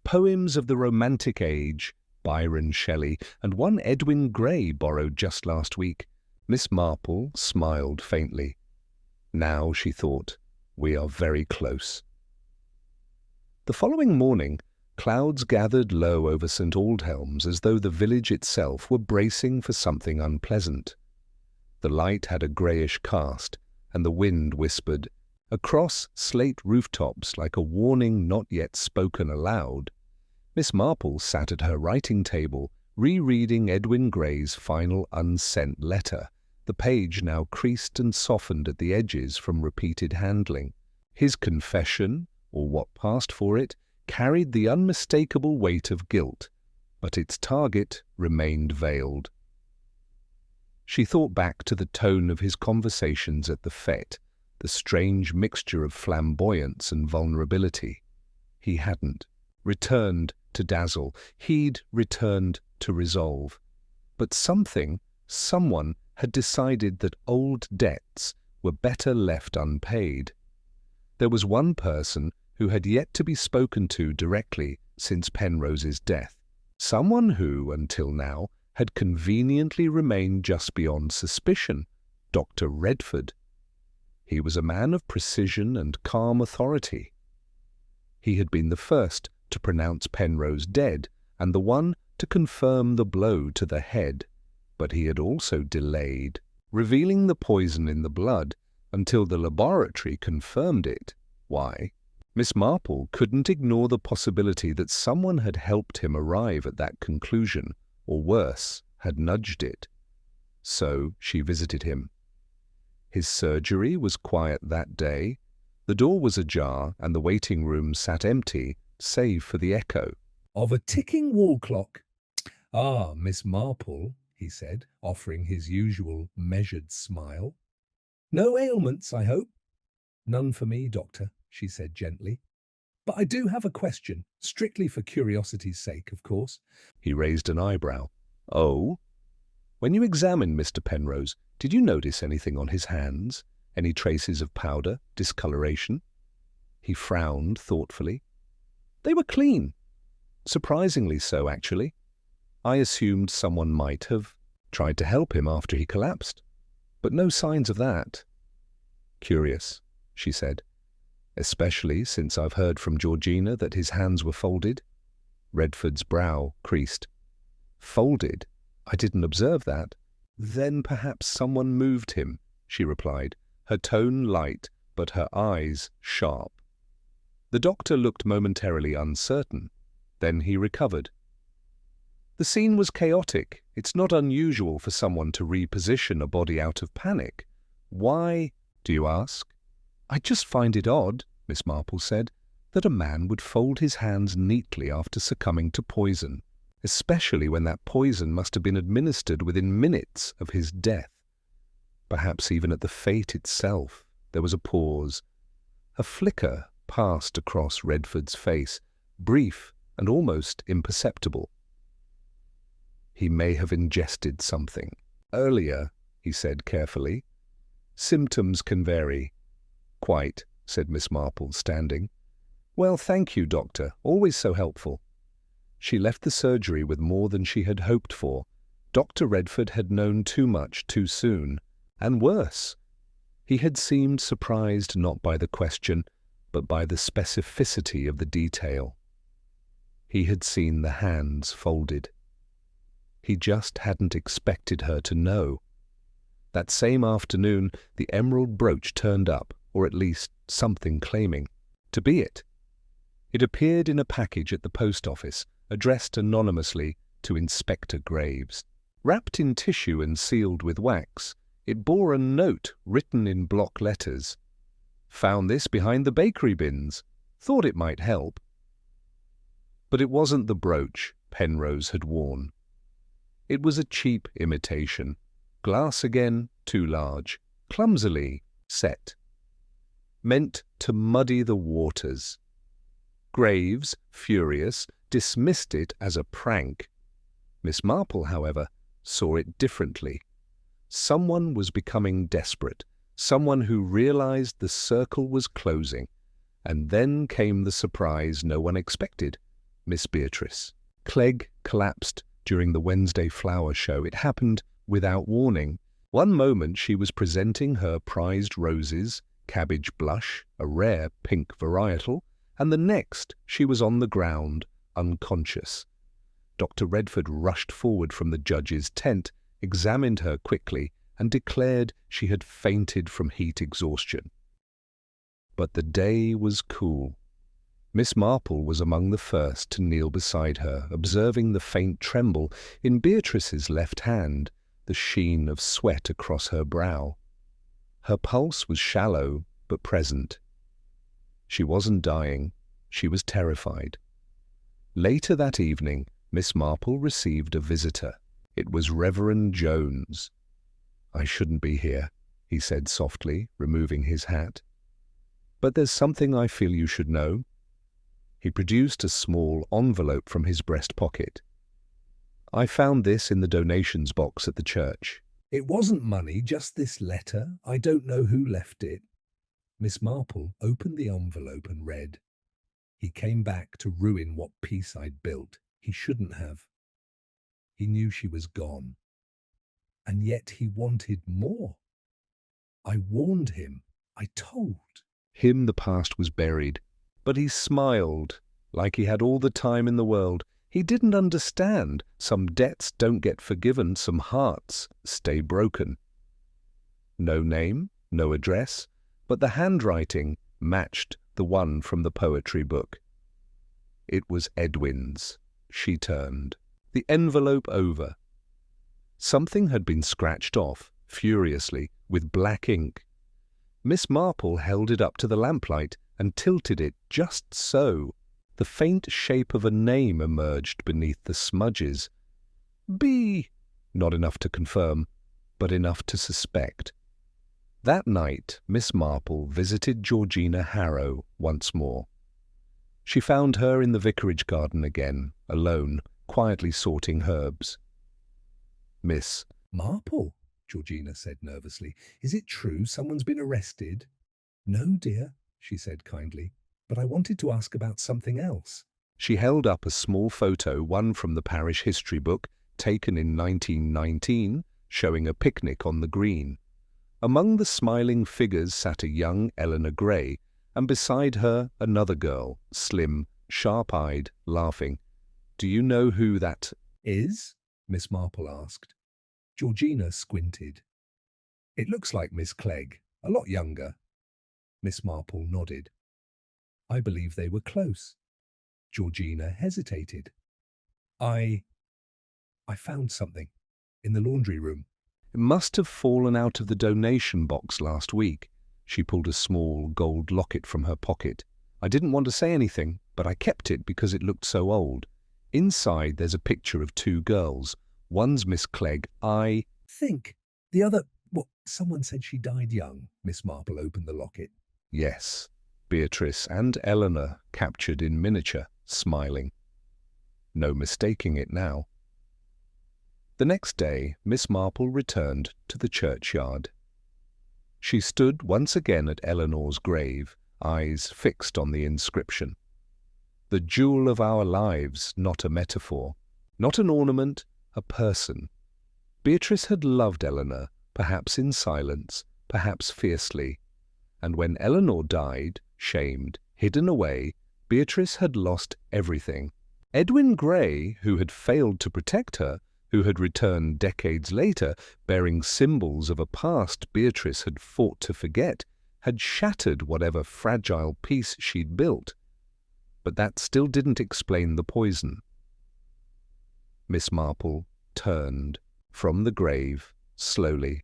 "Poems of the Romantic Age, Byron Shelley, and one Edwin Gray borrowed just last week." Miss Marple smiled faintly. Now, she thought, we are very close. The following morning, clouds gathered low over St. Aldhelms as though the village itself were bracing for something unpleasant. The light had a greyish cast, and the wind whispered, across slate rooftops like a warning not yet spoken aloud. Miss Marple sat at her writing table, rereading Edwin Gray's final unsent letter, the page now creased and softened at the edges from repeated handling. His confession, or what passed for it, carried the unmistakable weight of guilt, but its target remained veiled. She thought back to the tone of his conversations at the fete, the strange mixture of flamboyance and vulnerability. He hadn't returned to dazzle. He'd returned to resolve. But someone had decided that old debts were better left unpaid. There was one person who had yet to be spoken to directly since Penrose's death, someone who, until now, had conveniently remained just beyond suspicion, Dr. Redford. He was a man of precision and calm authority. He had been the first to pronounce Penrose dead and the one to confirm the blow to the head, but he had also delayed, revealing the poison in the blood until the laboratory confirmed it. Why? Miss Marple couldn't ignore the possibility that someone had helped him arrive at that conclusion, or worse, had nudged it. So she visited him. His surgery was quiet that day. The door was ajar and the waiting room sat empty, save for the echo of a ticking wall clock. "Ah, Miss Marple," he said, offering his usual measured smile. "No ailments, I hope?" "None for me, Doctor," she said gently. "But I do have a question, strictly for curiosity's sake, of course." He raised an eyebrow. "Oh? When you examined Mr. Penrose, did you notice anything on his hands? Any traces of powder, discoloration?" He frowned thoughtfully. "They were clean. Surprisingly so, actually. I assumed someone might have tried to help him after he collapsed, but no signs of that." "Curious," she said, "especially since I've heard from Georgina that his hands were folded." Redford's brow creased. "Folded? I didn't observe that." "Then perhaps someone moved him," she replied, her tone light but her eyes sharp. The doctor looked momentarily uncertain. Then he recovered. "The scene was chaotic. It's not unusual for someone to reposition a body out of panic. Why, do you ask?" "I just find it odd," Miss Marple said, "that a man would fold his hands neatly after succumbing to poison, especially when that poison must have been administered within minutes of his death. Perhaps even at the fate itself." There was a pause. A flicker passed across Redford's face, brief and almost imperceptible. "He may have ingested something. Earlier," he said carefully. "Symptoms can vary." "Quite," said Miss Marple, standing. Well, thank you, Doctor. Always so helpful. She left the surgery with more than she had hoped for. Dr. Redford had known too much too soon, and worse. He had seemed surprised not by the question, but by the specificity of the detail. He had seen the hands folded. He just hadn't expected her to know. That same afternoon, the emerald brooch turned up, or at least something claiming to be it. It appeared in a package at the post office, addressed anonymously to Inspector Graves. Wrapped in tissue and sealed with wax, it bore a note written in block letters. Found this behind the bakery bins. Thought it might help. But it wasn't the brooch Penrose had worn. It was a cheap imitation. Glass again, too large, clumsily set. Meant to muddy the waters. Graves, furious, dismissed it as a prank. Miss Marple, however, saw it differently. Someone was becoming desperate, someone who realized the circle was closing. And then came the surprise no one expected. Miss Beatrice. Clegg collapsed during the Wednesday flower show. It happened without warning. One moment she was presenting her prized roses, cabbage blush, a rare pink varietal, and the next she was on the ground, unconscious. Dr. Redford rushed forward from the judge's tent, examined her quickly, and declared she had fainted from heat exhaustion. But the day was cool. Miss Marple was among the first to kneel beside her, observing the faint tremble in Beatrice's left hand, the sheen of sweat across her brow. Her pulse was shallow but present. She wasn't dying, she was terrified. Later that evening, Miss Marple received a visitor. It was Reverend Jones. "I shouldn't be here," he said softly, removing his hat. "But there's something I feel you should know." He produced a small envelope from his breast pocket. "I found this in the donations box at the church." "It wasn't money, just this letter. I don't know who left it." Miss Marple opened the envelope and read, "He came back to ruin what peace I'd built. He shouldn't have. He knew she was gone. And yet he wanted more. I warned him. I told him the past was buried. But he smiled, like he had all the time in the world. He didn't understand. Some debts don't get forgiven, some hearts stay broken." No name, no address, but the handwriting matched the one from the poetry book. It was Edwin's. She turned the envelope over. Something had been scratched off, furiously, with black ink. Miss Marple held it up to the lamplight and tilted it just so. The faint shape of a name emerged beneath the smudges. B. Not enough to confirm, but enough to suspect. That night, Miss Marple visited Georgina Harrow once more. She found her in the vicarage garden again, alone, quietly sorting herbs. "Miss Marple," Georgina said nervously, "is it true someone's been arrested?" "No, dear," she said kindly, "but I wanted to ask about something else." She held up a small photo, one from the parish history book, taken in 1919, showing a picnic on the green. Among the smiling figures sat a young Eleanor Gray, and beside her another girl, slim, sharp-eyed, laughing. "Do you know who that is?" Miss Marple asked. Georgina squinted. "It looks like Miss Clegg, a lot younger." Miss Marple nodded. "I believe they were close." Georgina hesitated. I found something in the laundry room. It must have fallen out of the donation box last week." She pulled a small gold locket from her pocket. "I didn't want to say anything, but I kept it because it looked so old. Inside there's a picture of two girls. One's Miss Clegg. I think the other... Well, someone said she died young." Miss Marple opened the locket. "Yes." Beatrice and Eleanor captured in miniature, smiling. No mistaking it now. The next day, Miss Marple returned to the churchyard. She stood once again at Eleanor's grave, eyes fixed on the inscription. The jewel of our lives, not a metaphor. Not an ornament, a person. Beatrice had loved Eleanor, perhaps in silence, perhaps fiercely. And when Eleanor died, shamed, hidden away, Beatrice had lost everything. Edwin Gray, who had failed to protect her, who had returned decades later, bearing symbols of a past Beatrice had fought to forget, had shattered whatever fragile peace she'd built. But that still didn't explain the poison. Miss Marple turned from the grave, slowly.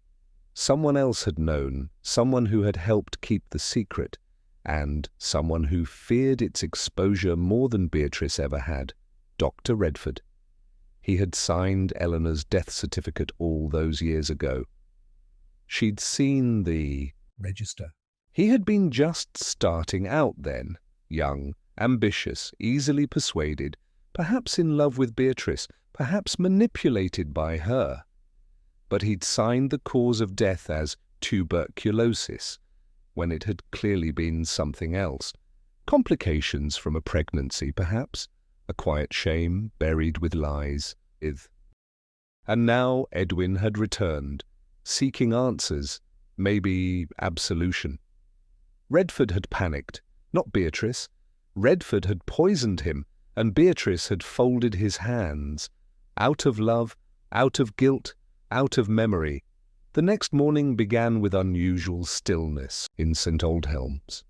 Someone else had known, someone who had helped keep the secret, and someone who feared its exposure more than Beatrice ever had, Dr. Redford. He had signed Eleanor's death certificate all those years ago. She'd seen the register. He had been just starting out then, young, ambitious, easily persuaded, perhaps in love with Beatrice, perhaps manipulated by her. But he'd signed the cause of death as tuberculosis, when it had clearly been something else. Complications from a pregnancy, perhaps, a quiet shame buried with lies. And now Edwin had returned, seeking answers, maybe absolution. Redford had panicked, not Beatrice. Redford had poisoned him, and Beatrice had folded his hands. Out of love, out of guilt, out of memory. The next morning began with unusual stillness in St. Aldhelm's.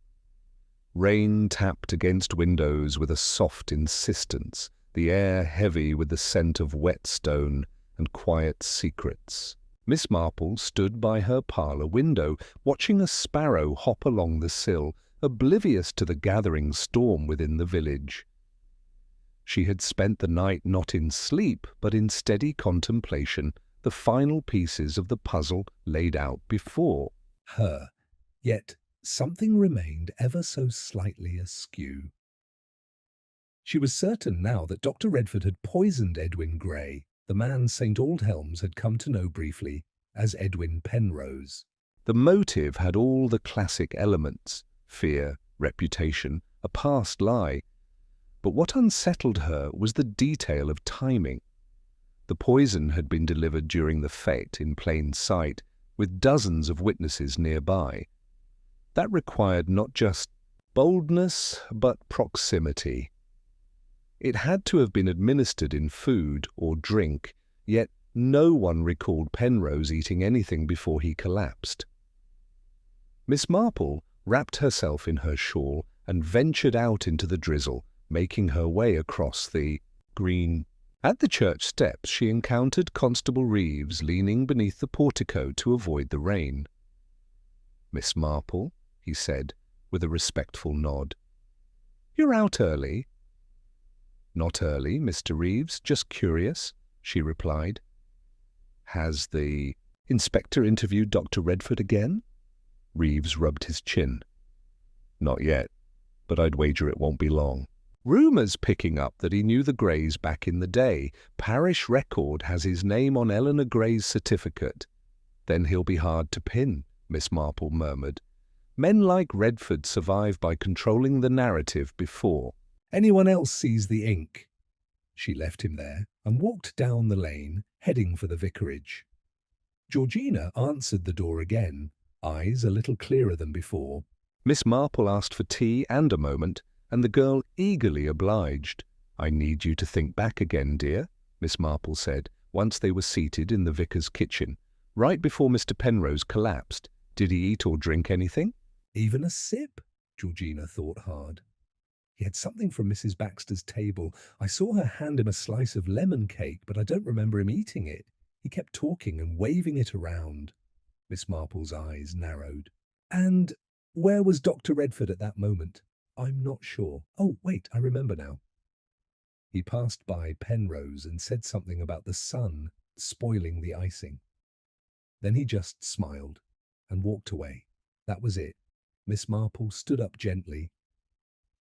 Rain tapped against windows with a soft insistence, the air heavy with the scent of wet stone and quiet secrets. Miss Marple stood by her parlour window, watching a sparrow hop along the sill, oblivious to the gathering storm within the village. She had spent the night not in sleep, but in steady contemplation, the final pieces of the puzzle laid out before her. Yet something remained ever so slightly askew. She was certain now that Dr. Redford had poisoned Edwin Gray, the man St. Aldhelms had come to know briefly as Edwin Penrose. The motive had all the classic elements: fear, reputation, a past lie. But what unsettled her was the detail of timing. The poison had been delivered during the fête in plain sight, with dozens of witnesses nearby. That required not just boldness, but proximity. It had to have been administered in food or drink, yet no one recalled Penrose eating anything before he collapsed. Miss Marple wrapped herself in her shawl and ventured out into the drizzle, making her way across the green. At the church steps she encountered Constable Reeves leaning beneath the portico to avoid the rain. "Miss Marple," he said, with a respectful nod. "You're out early." "Not early, Mr. Reeves, just curious," she replied. "Has the inspector interviewed Dr. Redford again?" Reeves rubbed his chin. "Not yet, but I'd wager it won't be long. Rumours picking up that he knew the Greys back in the day. Parish record has his name on Eleanor Gray's certificate." "Then he'll be hard to pin," Miss Marple murmured. "Men like Redford survive by controlling the narrative before anyone else sees the ink." She left him there and walked down the lane, heading for the vicarage. Georgina answered the door again, eyes a little clearer than before. Miss Marple asked for tea and a moment, and the girl eagerly obliged. "I need you to think back again, dear," Miss Marple said, once they were seated in the vicar's kitchen. "Right before Mr. Penrose collapsed, did he eat or drink anything?" "Even a sip," Georgina thought hard. "He had something from Mrs. Baxter's table. I saw her hand him a slice of lemon cake, but I don't remember him eating it. He kept talking and waving it around." Miss Marple's eyes narrowed. "And where was Dr. Redford at that moment?" "I'm not sure. Oh, wait, I remember now. He passed by Penrose and said something about the sun spoiling the icing. Then he just smiled and walked away. That was it." Miss Marple stood up gently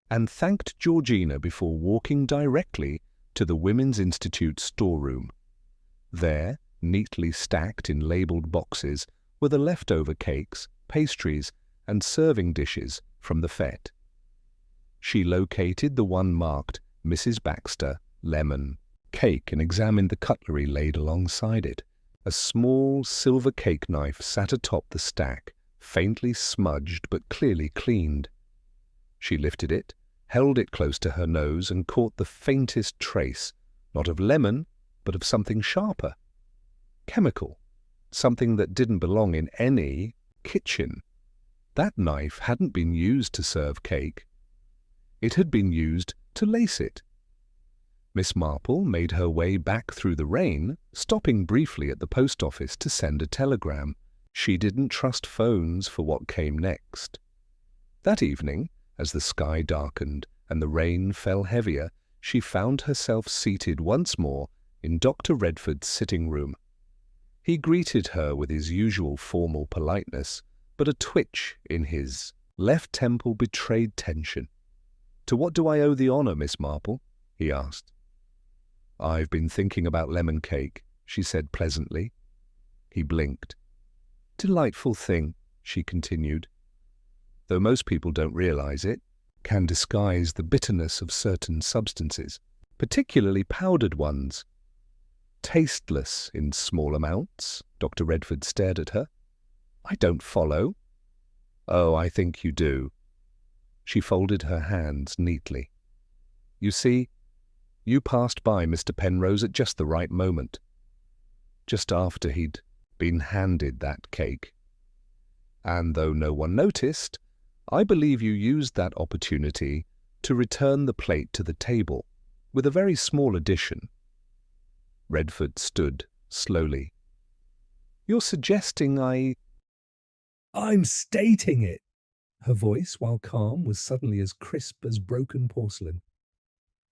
and thanked Georgina before walking directly to the Women's Institute storeroom. There, neatly stacked in labelled boxes, were the leftover cakes, pastries, and serving dishes from the fête. She located the one marked Mrs. Baxter, lemon, cake and examined the cutlery laid alongside it. A small silver cake knife sat atop the stack, faintly smudged but clearly cleaned. She lifted it, held it close to her nose and caught the faintest trace, not of lemon, but of something sharper. Chemical. Something that didn't belong in any kitchen. That knife hadn't been used to serve cake. It had been used to lace it. Miss Marple made her way back through the rain, stopping briefly at the post office to send a telegram. She didn't trust phones for what came next. That evening, as the sky darkened and the rain fell heavier, she found herself seated once more in Dr. Redford's sitting room. He greeted her with his usual formal politeness, but a twitch in his left temple betrayed tension. "To what do I owe the honor, Miss Marple?" he asked. "I've been thinking about lemon cake," she said pleasantly. He blinked. "Delightful thing," she continued. "Though most people don't realize it, can disguise the bitterness of certain substances, particularly powdered ones. Tasteless in small amounts." Dr. Redford stared at her. "I don't follow." "Oh, I think you do." She folded her hands neatly. "You see, you passed by Mr. Penrose at just the right moment, just after he'd been handed that cake. And though no one noticed, I believe you used that opportunity to return the plate to the table, with a very small addition." Redford stood slowly. "You're suggesting I'm stating it." Her voice, while calm, was suddenly as crisp as broken porcelain.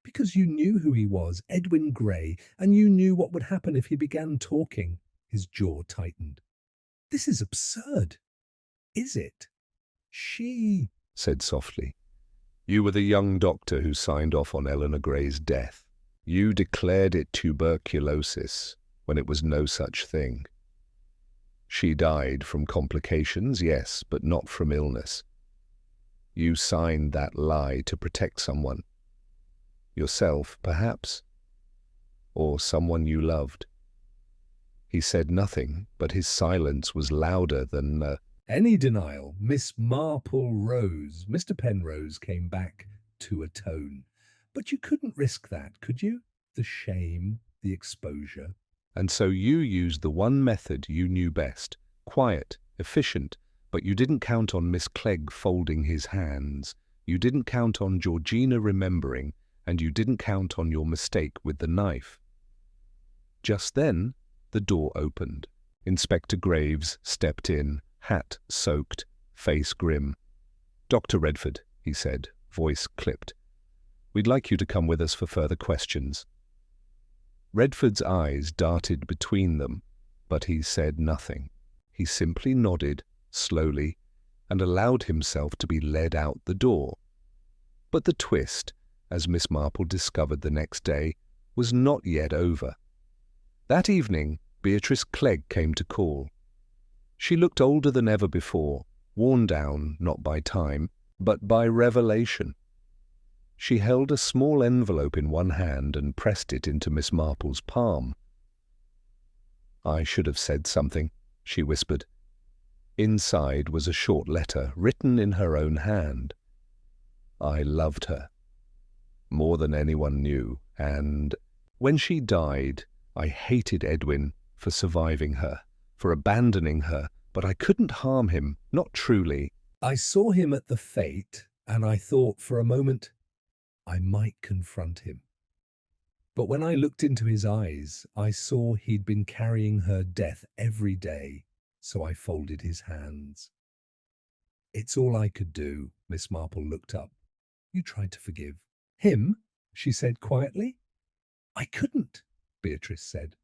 "Because you knew who he was, Edwin Gray, and you knew what would happen if he began talking." His jaw tightened. "This is absurd. Is it?" "She," said softly. "You were the young doctor who signed off on Eleanor Gray's death. You declared it tuberculosis when it was no such thing. She died from complications, yes, but not from illness. You signed that lie to protect someone. Yourself, perhaps, or someone you loved." He said nothing, but his silence was louder than Any denial. Miss Marple rose. Mr. Penrose came back to a tone. "But you couldn't risk that, could you? The shame, the exposure." "And so you used the one method you knew best, quiet, efficient, but you didn't count on Miss Clegg folding his hands. You didn't count on Georgina remembering, and you didn't count on your mistake with the knife." Just then, the door opened. Inspector Graves stepped in, hat soaked, face grim. "Dr. Redford," he said, voice clipped. "We'd like you to come with us for further questions." Redford's eyes darted between them, but he said nothing. He simply nodded, slowly, and allowed himself to be led out the door. But the twist, as Miss Marple discovered the next day, was not yet over. That evening, Beatrice Clegg came to call. She looked older than ever before, worn down not by time, but by revelation. She held a small envelope in one hand and pressed it into Miss Marple's palm. "I should have said something," she whispered. Inside was a short letter written in her own hand. "I loved her, more than anyone knew, and when she died, I hated Edwin for surviving her, for abandoning her, but I couldn't harm him, not truly. I saw him at the fete, and I thought for a moment I might confront him. But when I looked into his eyes, I saw he'd been carrying her death every day, so I folded his hands. It's all I could do." Miss Marple looked up. "You tried to forgive him," she said quietly. "I couldn't," Beatrice said,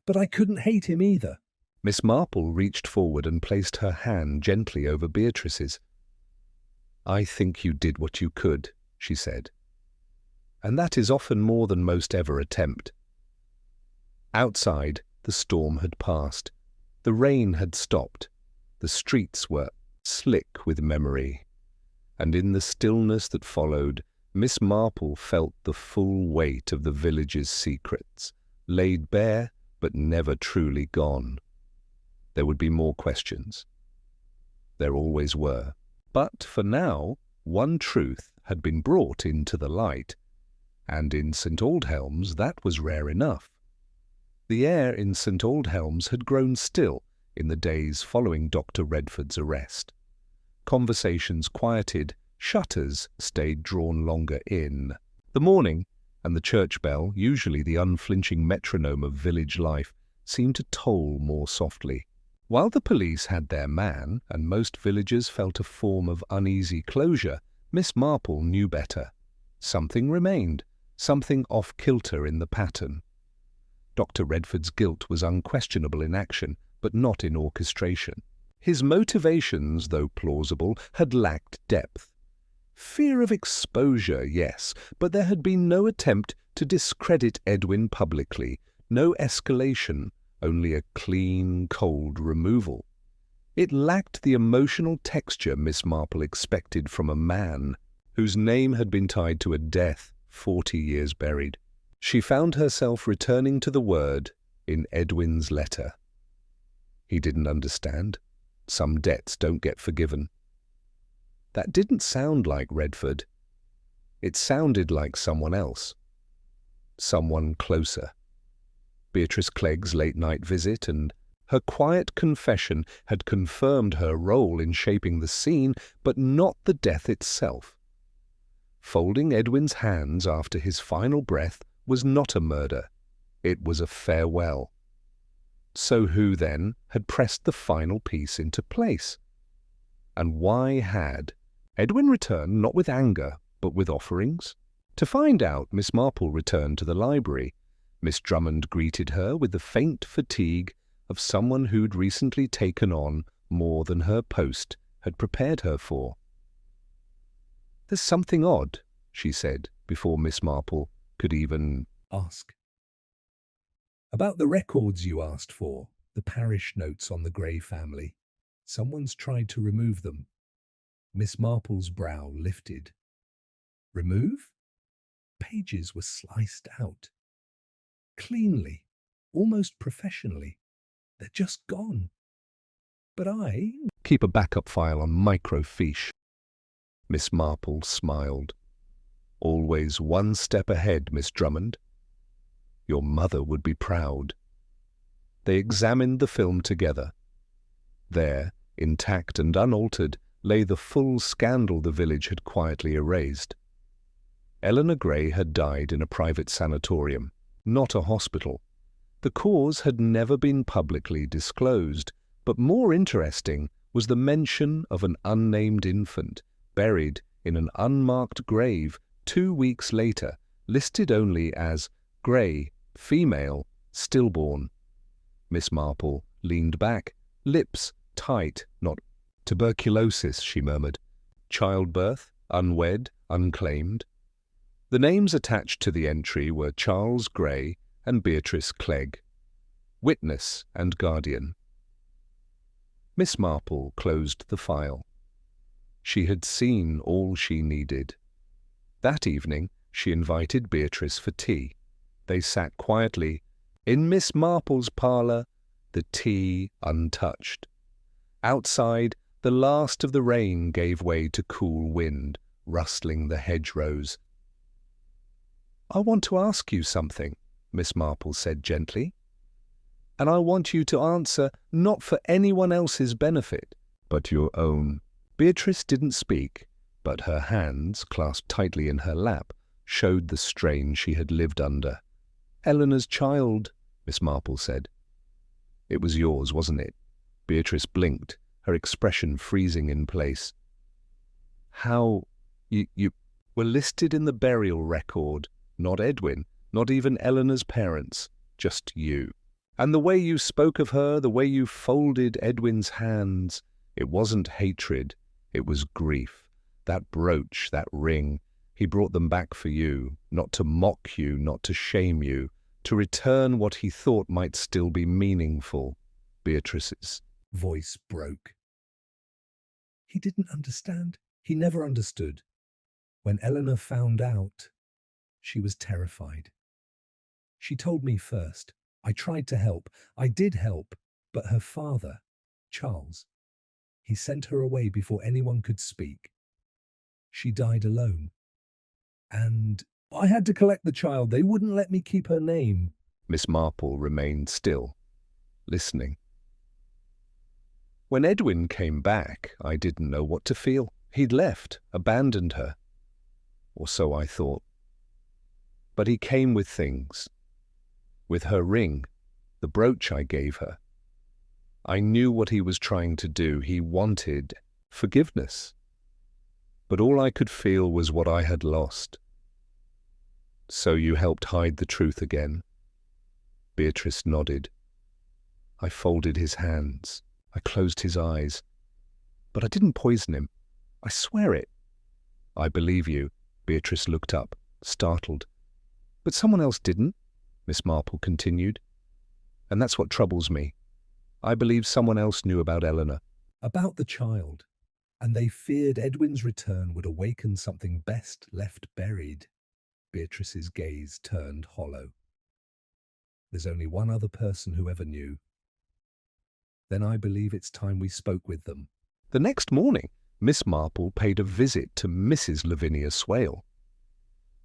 "but I couldn't hate him either." Miss Marple reached forward and placed her hand gently over Beatrice's. "I think you did what you could," she said. "And that is often more than most ever attempt." Outside, the storm had passed. The rain had stopped. The streets were slick with memory. And in the stillness that followed, Miss Marple felt the full weight of the village's secrets, laid bare but never truly gone. There would be more questions. There always were. But for now, one truth had been brought into the light, and in St. Aldhelm's that was rare enough. The air in St. Aldhelm's had grown still in the days following Dr. Redford's arrest. Conversations quieted, shutters stayed drawn longer in. The morning and the church bell, usually the unflinching metronome of village life, seemed to toll more softly. While the police had their man, and most villagers felt a form of uneasy closure, Miss Marple knew better. Something remained, something off-kilter in the pattern. Dr. Redford's guilt was unquestionable in action, but not in orchestration. His motivations, though plausible, had lacked depth. Fear of exposure, yes, but there had been no attempt to discredit Edwin publicly, no escalation, only a clean, cold removal. It lacked the emotional texture Miss Marple expected from a man whose name had been tied to a death 40 years buried. She found herself returning to the word in Edwin's letter. He didn't understand. Some debts don't get forgiven. That didn't sound like Redford. It sounded like someone else. Someone closer. Beatrice Clegg's late-night visit and her quiet confession had confirmed her role in shaping the scene, but not the death itself. Folding Edwin's hands after his final breath was not a murder. It was a farewell. So who, then, had pressed the final piece into place? And why had Edwin returned not with anger, but with offerings? To find out, Miss Marple returned to the library. Miss Drummond greeted her with the faint fatigue of someone who'd recently taken on more than her post had prepared her for. "There's something odd," she said, before Miss Marple could even ask. "About the records you asked for, the parish notes on the Grey family. Someone's tried to remove them." Miss Marple's brow lifted. Remove? Pages were sliced out. Cleanly, almost professionally. They're just gone. But I keep a backup file on microfiche. Miss Marple smiled. "Always one step ahead, Miss Drummond. Your mother would be proud." They examined the film together. There, intact and unaltered, lay the full scandal the village had quietly erased. Eleanor Gray had died in a private sanatorium, not a hospital. The cause had never been publicly disclosed, but more interesting was the mention of an unnamed infant, buried in an unmarked grave 2 weeks later, listed only as Gray, female, stillborn. Miss Marple leaned back, lips tight, not tuberculosis, she murmured. Childbirth, unwed, unclaimed. The names attached to the entry were Charles Gray and Beatrice Clegg, witness and guardian. Miss Marple closed the file. She had seen all she needed. That evening she invited Beatrice for tea. They sat quietly in Miss Marple's parlour, the tea untouched. Outside, the last of the rain gave way to cool wind, rustling the hedgerows. "I want to ask you something," Miss Marple said gently. "And I want you to answer not for anyone else's benefit, but your own." Beatrice didn't speak, but her hands, clasped tightly in her lap, showed the strain she had lived under. "Eleanor's child," Miss Marple said. "It was yours, wasn't it?" Beatrice blinked, her expression freezing in place. "How? You were listed in the burial record. Not Edwin, not even Eleanor's parents, just you. And the way you spoke of her, the way you folded Edwin's hands, it wasn't hatred, it was grief. That brooch, that ring, he brought them back for you, not to mock you, not to shame you, to return what he thought might still be meaningful." Beatrice's voice broke. He didn't understand. He never understood. When Eleanor found out, she was terrified. She told me first. I tried to help. I did help, but her father, Charles, he sent her away before anyone could speak. She died alone. And I had to collect the child. They wouldn't let me keep her name. Miss Marple remained still, listening. When Edwin came back, I didn't know what to feel. He'd left, abandoned her. Or so I thought. But he came with things. With her ring, the brooch I gave her. I knew what he was trying to do. He wanted forgiveness. But all I could feel was what I had lost. So you helped hide the truth again? Beatrice nodded. I folded his hands. I closed his eyes. But I didn't poison him. I swear it. I believe you. Beatrice looked up, startled. But someone else didn't, Miss Marple continued. And that's what troubles me. I believe someone else knew about Eleanor. About the child. And they feared Edwin's return would awaken something best left buried. Beatrice's gaze turned hollow. There's only one other person who ever knew. Then I believe it's time we spoke with them. The next morning, Miss Marple paid a visit to Mrs. Lavinia Swale.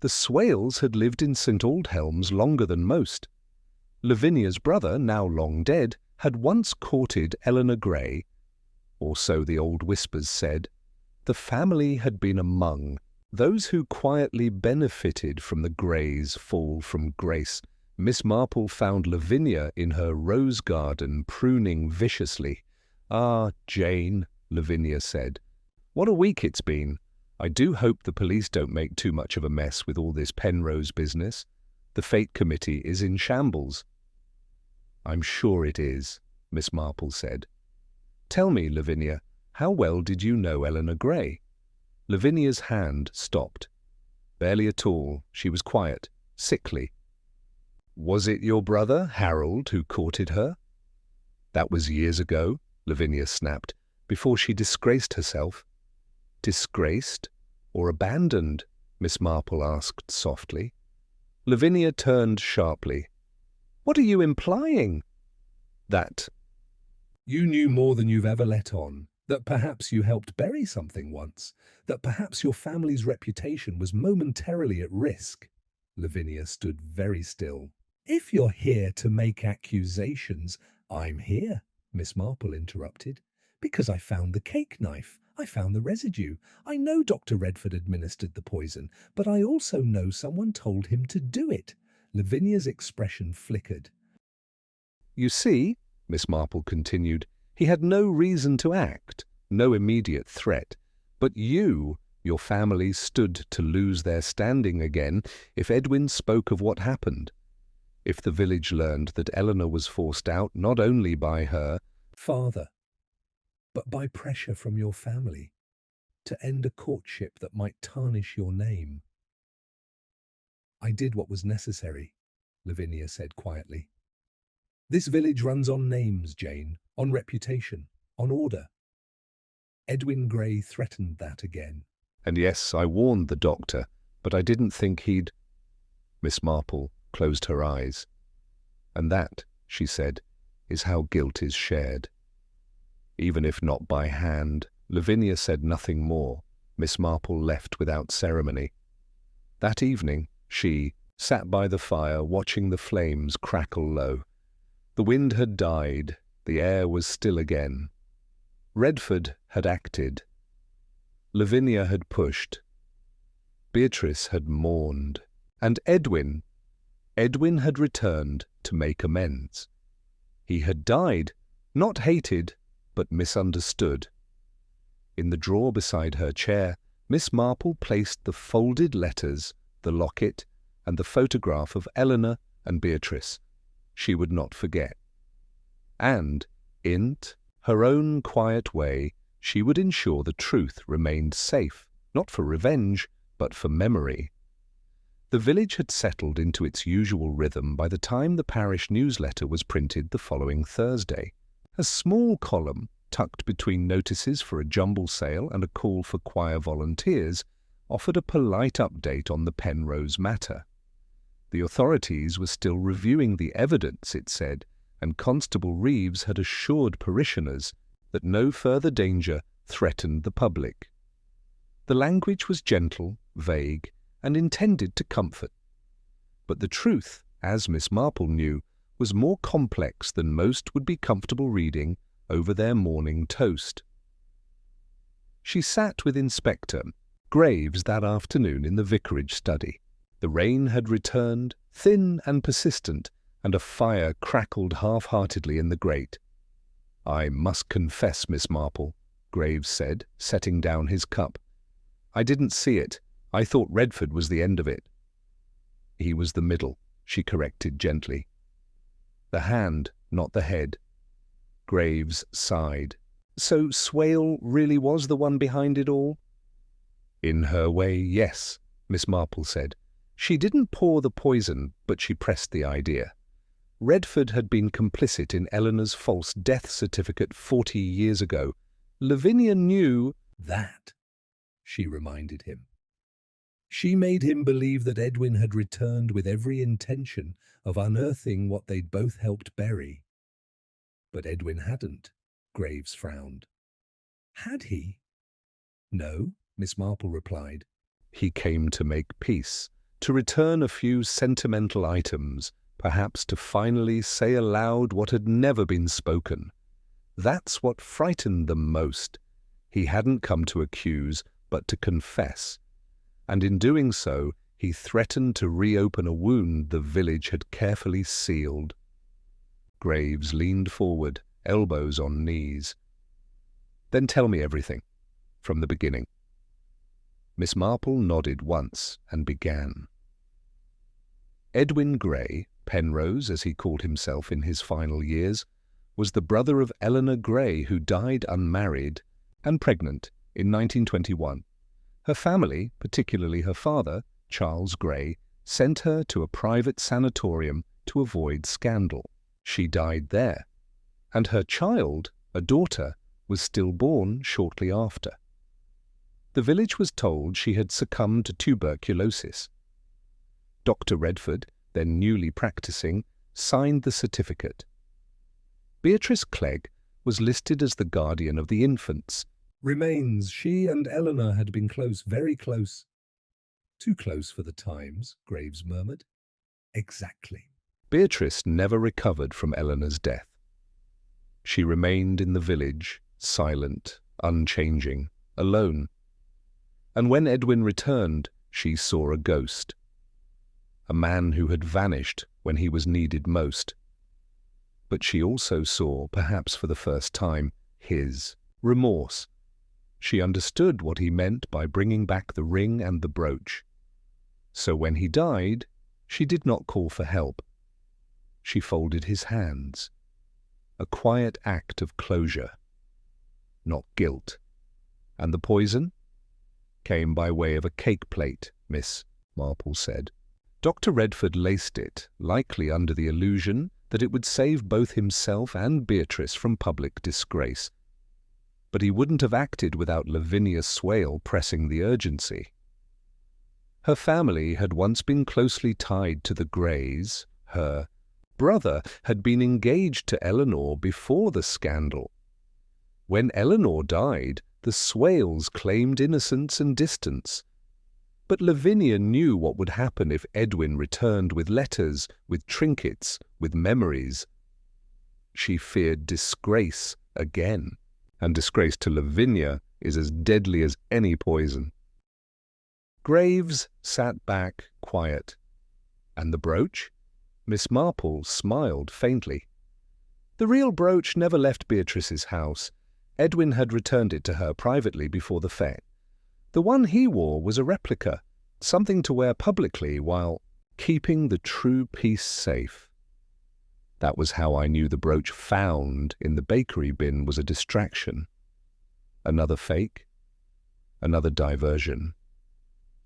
The Swales had lived in St. Aldhelms longer than most. Lavinia's brother, now long dead, had once courted Eleanor Grey, or so the old whispers said. The family had been among those who quietly benefited from the Greys' fall from grace. Miss Marple found Lavinia in her rose garden pruning viciously. "Ah, Jane," Lavinia said, "what a week it's been. I do hope the police don't make too much of a mess with all this Penrose business. The Fate Committee is in shambles." "I'm sure it is," Miss Marple said. "Tell me, Lavinia, how well did you know Eleanor Grey?" Lavinia's hand stopped. Barely at all. She was quiet, sickly. "Was it your brother, Harold, who courted her?" "That was years ago," Lavinia snapped, "before she disgraced herself." "Disgraced or abandoned?" Miss Marple asked softly. Lavinia turned sharply. "What are you implying?" "That You knew more than you've ever let on. That perhaps you helped bury something once. That perhaps your family's reputation was momentarily at risk." Lavinia stood very still. "If you're here to make accusations—" "I'm here," Miss Marple interrupted, "because I found the cake knife. I found the residue. I know Dr. Redford administered the poison, but I also know someone told him to do it." Lavinia's expression flickered. You see, Miss Marple continued, he had no reason to act, no immediate threat. But you, your family, stood to lose their standing again if Edwin spoke of what happened. If the village learned that Eleanor was forced out not only by her father, but by pressure from your family, to end a courtship that might tarnish your name. "I did what was necessary," Lavinia said quietly. "This village runs on names, Jane, on reputation, on order. Edwin Grey threatened that again." And yes, I warned the doctor, but I didn't think he'd... Miss Marple closed her eyes. "And that," she said, "is how guilt is shared. Even if not by hand." Lavinia said nothing more. Miss Marple left without ceremony. That evening, she sat by the fire watching the flames crackle low. The wind had died, the air was still again. Redford had acted. Lavinia had pushed. Beatrice had mourned. And Edwin had returned to make amends. He had died, not hated, but misunderstood. In the drawer beside her chair, Miss Marple placed the folded letters, the locket, and the photograph of Eleanor and Beatrice. She would not forget. And, in her own quiet way, she would ensure the truth remained safe, not for revenge, but for memory. The village had settled into its usual rhythm by the time the parish newsletter was printed the following Thursday. A small column, tucked between notices for a jumble sale and a call for choir volunteers, offered a polite update on the Penrose matter. The authorities were still reviewing the evidence, it said, and Constable Reeves had assured parishioners that no further danger threatened the public. The language was gentle, vague, and intended to comfort. But the truth, as Miss Marple knew, was more complex than most would be comfortable reading over their morning toast. She sat with Inspector Graves that afternoon in the vicarage study. The rain had returned, thin and persistent, and a fire crackled half-heartedly in the grate. "I must confess, Miss Marple," Graves said, setting down his cup. "I didn't see it. I thought Redford was the end of it." "He was the middle," she corrected gently. "The hand, not the head." Graves sighed. "So Swale really was the one behind it all?" "In her way, yes," Miss Marple said. "She didn't pour the poison, but she pressed the idea. Redford had been complicit in Eleanor's false death certificate 40 years ago. Lavinia knew that, she reminded him. She made him believe that Edwin had returned with every intention of unearthing what they'd both helped bury. But Edwin hadn't, Graves frowned. Had he? No, Miss Marple replied. He came to make peace, to return a few sentimental items, perhaps to finally say aloud what had never been spoken. That's what frightened them most. He hadn't come to accuse, but to confess. And in doing so, he threatened to reopen a wound the village had carefully sealed. Graves leaned forward, elbows on knees. "Then tell me everything, from the beginning." Miss Marple nodded once and began. Edwin Gray, Penrose as he called himself in his final years, was the brother of Eleanor Gray, who died unmarried and pregnant in 1921. Her family, particularly her father, Charles Gray, sent her to a private sanatorium to avoid scandal. She died there, and her child, a daughter, was still born shortly after. The village was told she had succumbed to tuberculosis. Dr. Redford, then newly practicing, signed the certificate. Beatrice Clegg was listed as the guardian of the infants. Remains she and Eleanor had been close, very close. Too close for the times, Graves murmured. Exactly. Beatrice never recovered from Eleanor's death. She remained in the village, silent, unchanging, alone. And when Edwin returned, she saw a ghost. A man who had vanished when he was needed most. But she also saw, perhaps for the first time, his remorse. She understood what he meant by bringing back the ring and the brooch. So when he died, she did not call for help. She folded his hands. A quiet act of closure, not guilt. And the poison? Came by way of a cake plate, Miss Marple said. Dr. Redford laced it, likely under the illusion that it would save both himself and Beatrice from public disgrace. But he wouldn't have acted without Lavinia Swale pressing the urgency. Her family had once been closely tied to the Greys. Her brother had been engaged to Eleanor before the scandal. When Eleanor died, the Swales claimed innocence and distance. But Lavinia knew what would happen if Edwin returned with letters, with trinkets, with memories. She feared disgrace again, and disgrace to Lavinia is as deadly as any poison. Graves sat back, quiet. And the brooch? Miss Marple smiled faintly. The real brooch never left Beatrice's house. Edwin had returned it to her privately before the fete. The one he wore was a replica, something to wear publicly while keeping the true piece safe. That was how I knew the brooch found in the bakery bin was a distraction. Another fake, another diversion.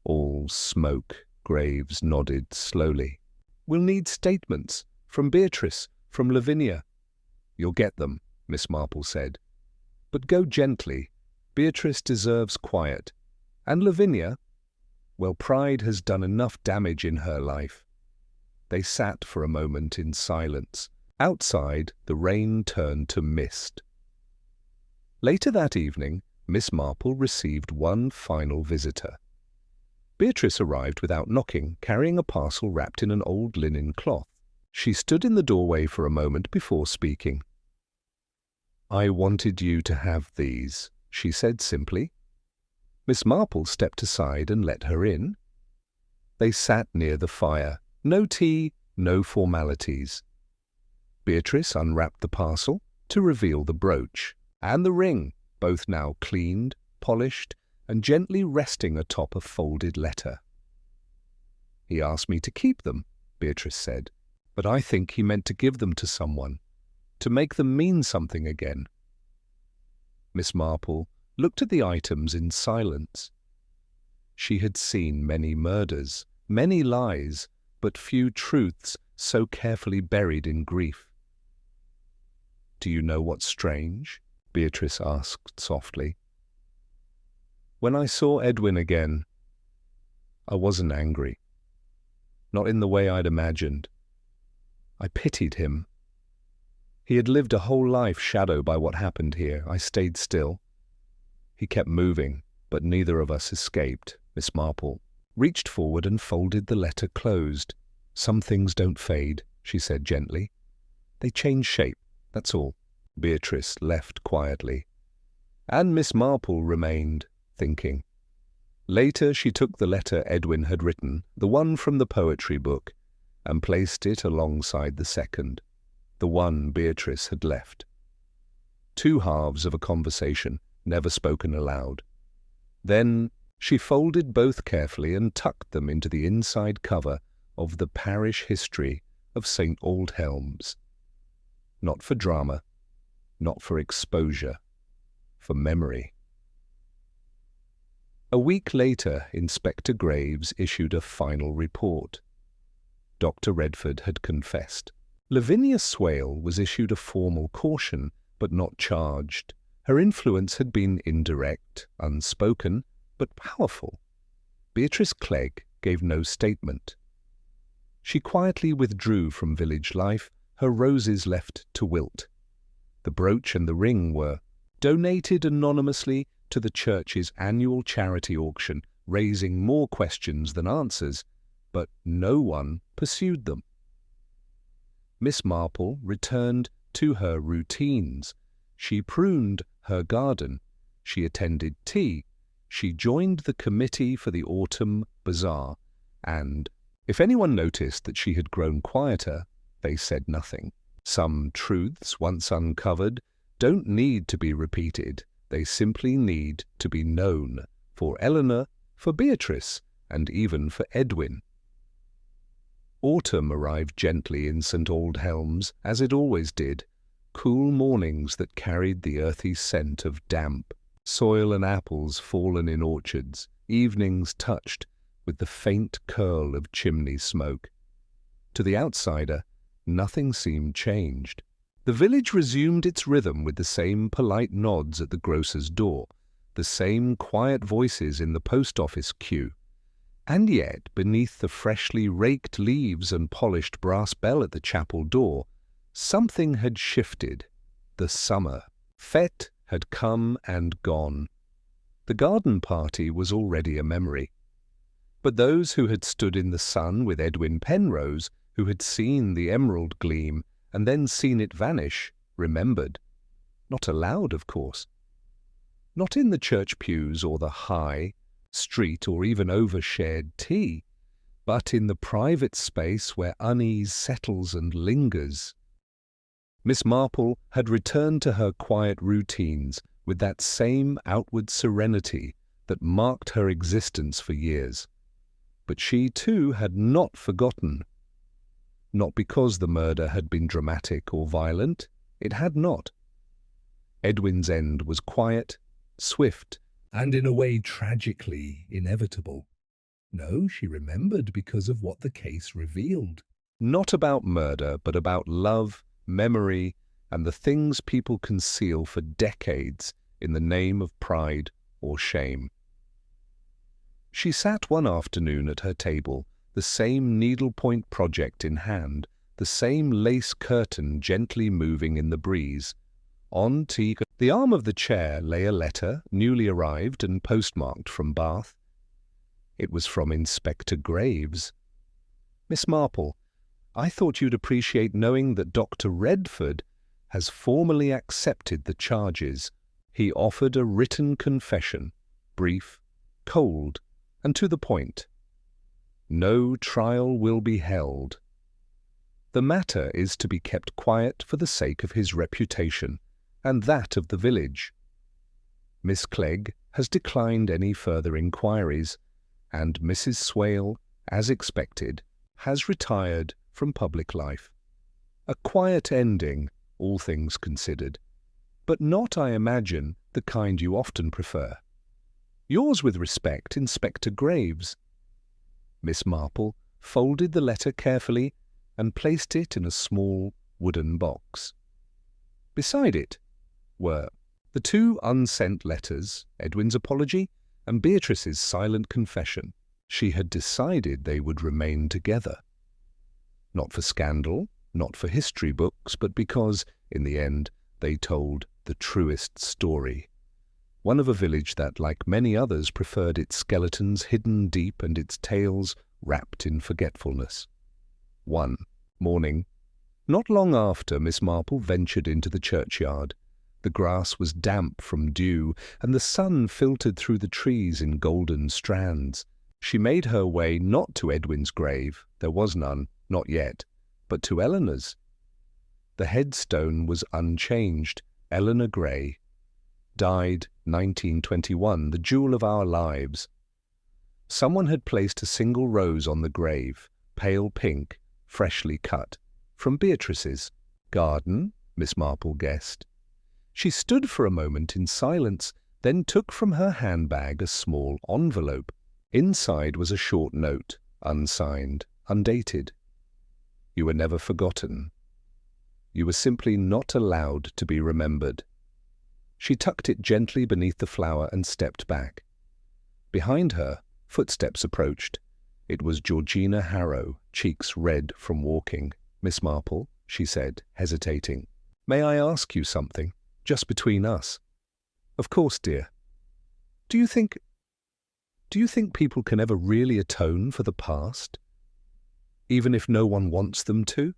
All smoke, Graves nodded slowly. We'll need statements from Beatrice, from Lavinia. You'll get them, Miss Marple said. But go gently. Beatrice deserves quiet. And Lavinia, Well, pride has done enough damage in her life. They sat for a moment in silence. Outside, the rain turned to mist. Later that evening, Miss Marple received one final visitor. Beatrice arrived without knocking, carrying a parcel wrapped in an old linen cloth. She stood in the doorway for a moment before speaking. "I wanted you to have these," she said simply. Miss Marple stepped aside and let her in. They sat near the fire. No tea, no formalities. Beatrice unwrapped the parcel to reveal the brooch and the ring, both now cleaned, polished, and gently resting atop a folded letter. "He asked me to keep them," Beatrice said, "but I think he meant to give them to someone, to make them mean something again." Miss Marple looked at the items in silence. She had seen many murders, many lies, but few truths so carefully buried in grief. "Do you know what's strange?" Beatrice asked softly. "When I saw Edwin again, I wasn't angry. Not in the way I'd imagined. I pitied him. He had lived a whole life shadowed by what happened here. I stayed still. He kept moving, but neither of us escaped." Miss Marple reached forward and folded the letter closed. "Some things don't fade," she said gently. "They change shape, that's all." Beatrice left quietly, and Miss Marple remained, thinking. Later she took the letter Edwin had written, the one from the poetry book, and placed it alongside the second, the one Beatrice had left. Two halves of a conversation, never spoken aloud. Then she folded both carefully and tucked them into the inside cover of the parish history of St. Aldhelms. Not for drama, not for exposure, for memory. A week later, Inspector Graves issued a final report. Dr. Redford had confessed. Lavinia Swale was issued a formal caution, but not charged. Her influence had been indirect, unspoken, but powerful. Beatrice Clegg gave no statement. She quietly withdrew from village life, her roses left to wilt. The brooch and the ring were donated anonymously to the church's annual charity auction, raising more questions than answers, but no one pursued them. Miss Marple returned to her routines. She pruned her garden. She attended tea. She joined the committee for the autumn bazaar, and if anyone noticed that she had grown quieter, they said nothing. Some truths, once uncovered, don't need to be repeated. They simply need to be known, for Eleanor, for Beatrice, and even for Edwin. Autumn arrived gently in St. Aldhelms, as it always did, cool mornings that carried the earthy scent of damp, soil and apples fallen in orchards, evenings touched with the faint curl of chimney smoke. To the outsider, nothing seemed changed. The village resumed its rhythm with the same polite nods at the grocer's door, the same quiet voices in the post office queue. And yet, beneath the freshly raked leaves and polished brass bell at the chapel door, something had shifted. The summer. Fête had come and gone. The garden party was already a memory. But those who had stood in the sun with Edwin Penrose, who had seen the emerald gleam and then seen it vanish, remembered. Not aloud, of course. Not in the church pews or the high, street or even over shared tea, but in the private space where unease settles and lingers. Miss Marple had returned to her quiet routines with that same outward serenity that marked her existence for years. But she, too, had not forgotten. Not because the murder had been dramatic or violent. It had not. Edwin's end was quiet, swift, and in a way tragically inevitable. No, she remembered because of what the case revealed. Not about murder, but about love, memory, and the things people conceal for decades in the name of pride or shame. She sat one afternoon at her table, the same needlepoint project in hand, the same lace curtain gently moving in the breeze. On the arm of the chair lay a letter, newly arrived and postmarked from Bath. It was from Inspector Graves. "Miss Marple, I thought you'd appreciate knowing that Dr. Redford has formally accepted the charges. He offered a written confession, brief, cold, and to the point. No trial will be held. The matter is to be kept quiet for the sake of his reputation and that of the village. Miss Clegg has declined any further inquiries, and Mrs. Swale, as expected, has retired from public life. A quiet ending, all things considered, but not, I imagine, the kind you often prefer. Yours with respect, Inspector Graves." Miss Marple folded the letter carefully and placed it in a small wooden box. Beside it were the two unsent letters, Edwin's apology and Beatrice's silent confession. She had decided they would remain together. Not for scandal, not for history books, but because, in the end, they told the truest story. One of a village that, like many others, preferred its skeletons hidden deep and its tales wrapped in forgetfulness. One morning, not long after Miss Marple ventured into the churchyard, the grass was damp from dew, and the sun filtered through the trees in golden strands. She made her way not to Edwin's grave, there was none, not yet, but to Eleanor's. The headstone was unchanged, Eleanor Gray. Died 1921, the jewel of our lives. Someone had placed a single rose on the grave, pale pink, freshly cut, from Beatrice's garden, Miss Marple guessed. She stood for a moment in silence, then took from her handbag a small envelope. Inside was a short note, unsigned, undated. You were never forgotten. You were simply not allowed to be remembered. She tucked it gently beneath the flower and stepped back. Behind her, footsteps approached. It was Georgina Harrow, cheeks red from walking. "Miss Marple," she said, hesitating, "may I ask you something, just between us?" "Of course, dear." Do you think people can ever really atone for the past, even if no one wants them to?"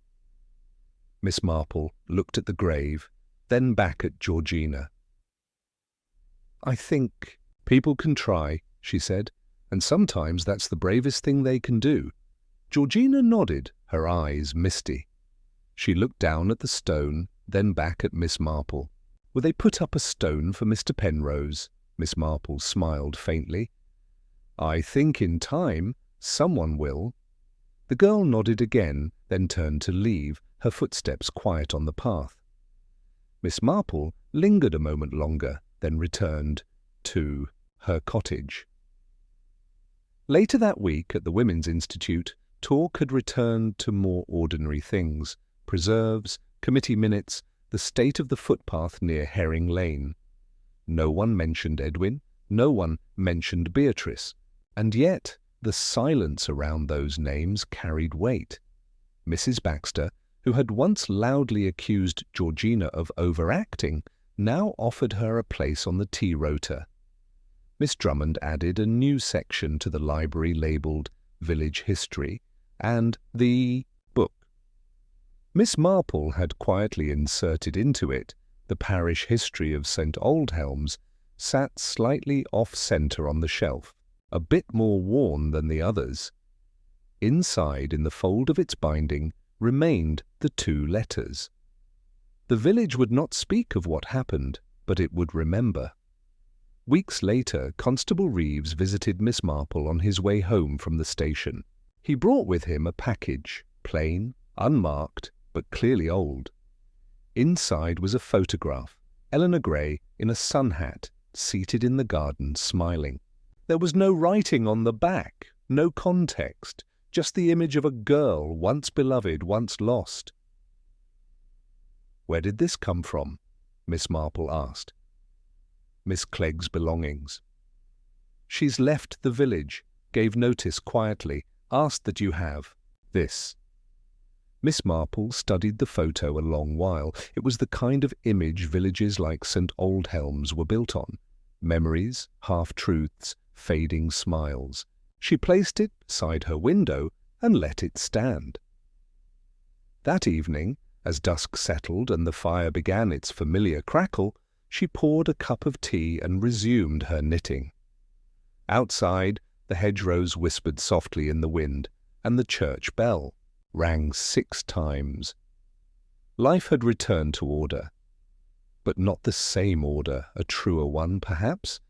Miss Marple looked at the grave, then back at Georgina. "I think people can try," she said, "and sometimes that's the bravest thing they can do." Georgina nodded, her eyes misty. She looked down at the stone, then back at Miss Marple. "Will they put up a stone for Mr. Penrose?" Miss Marple smiled faintly. "I think in time someone will." The girl nodded again, then turned to leave, her footsteps quiet on the path. Miss Marple lingered a moment longer, then returned to her cottage. Later that week at the Women's Institute, talk had returned to more ordinary things: preserves, committee minutes, the state of the footpath near Herring Lane. No one mentioned Edwin, no one mentioned Beatrice, and yet the silence around those names carried weight. Mrs. Baxter, who had once loudly accused Georgina of overacting, now offered her a place on the tea rota. Miss Drummond added a new section to the library labelled Village History and the book. Miss Marple had quietly inserted into it the parish history of St. Aldhelms, sat slightly off-centre on the shelf, a bit more worn than the others. Inside, in the fold of its binding, remained the two letters. The village would not speak of what happened, but it would remember. Weeks later, Constable Reeves visited Miss Marple on his way home from the station. He brought with him a package, plain, unmarked, but clearly old. Inside was a photograph, Eleanor Gray in a sun hat, seated in the garden, smiling. There was no writing on the back, no context, just the image of a girl, once beloved, once lost. "Where did this come from?" Miss Marple asked. "Miss Clegg's belongings." She's left the village, gave notice quietly, asked that you have this. Miss Marple studied the photo a long while. It was the kind of image villages like St. Aldhelm's were built on. Memories, half-truths, fading smiles. She placed it beside her window and let it stand. That evening, as dusk settled and the fire began its familiar crackle, she poured a cup of tea and resumed her knitting. Outside, the hedgerows whispered softly in the wind, and the church bell rang 6 times. Life had returned to order, but not the same order, a truer one, perhaps.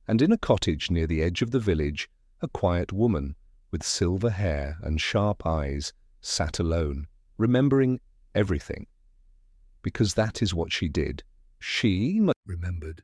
And in a cottage near the edge of the village, a quiet woman, with silver hair and sharp eyes, sat alone, remembering everything. Because that is what she did. She remembered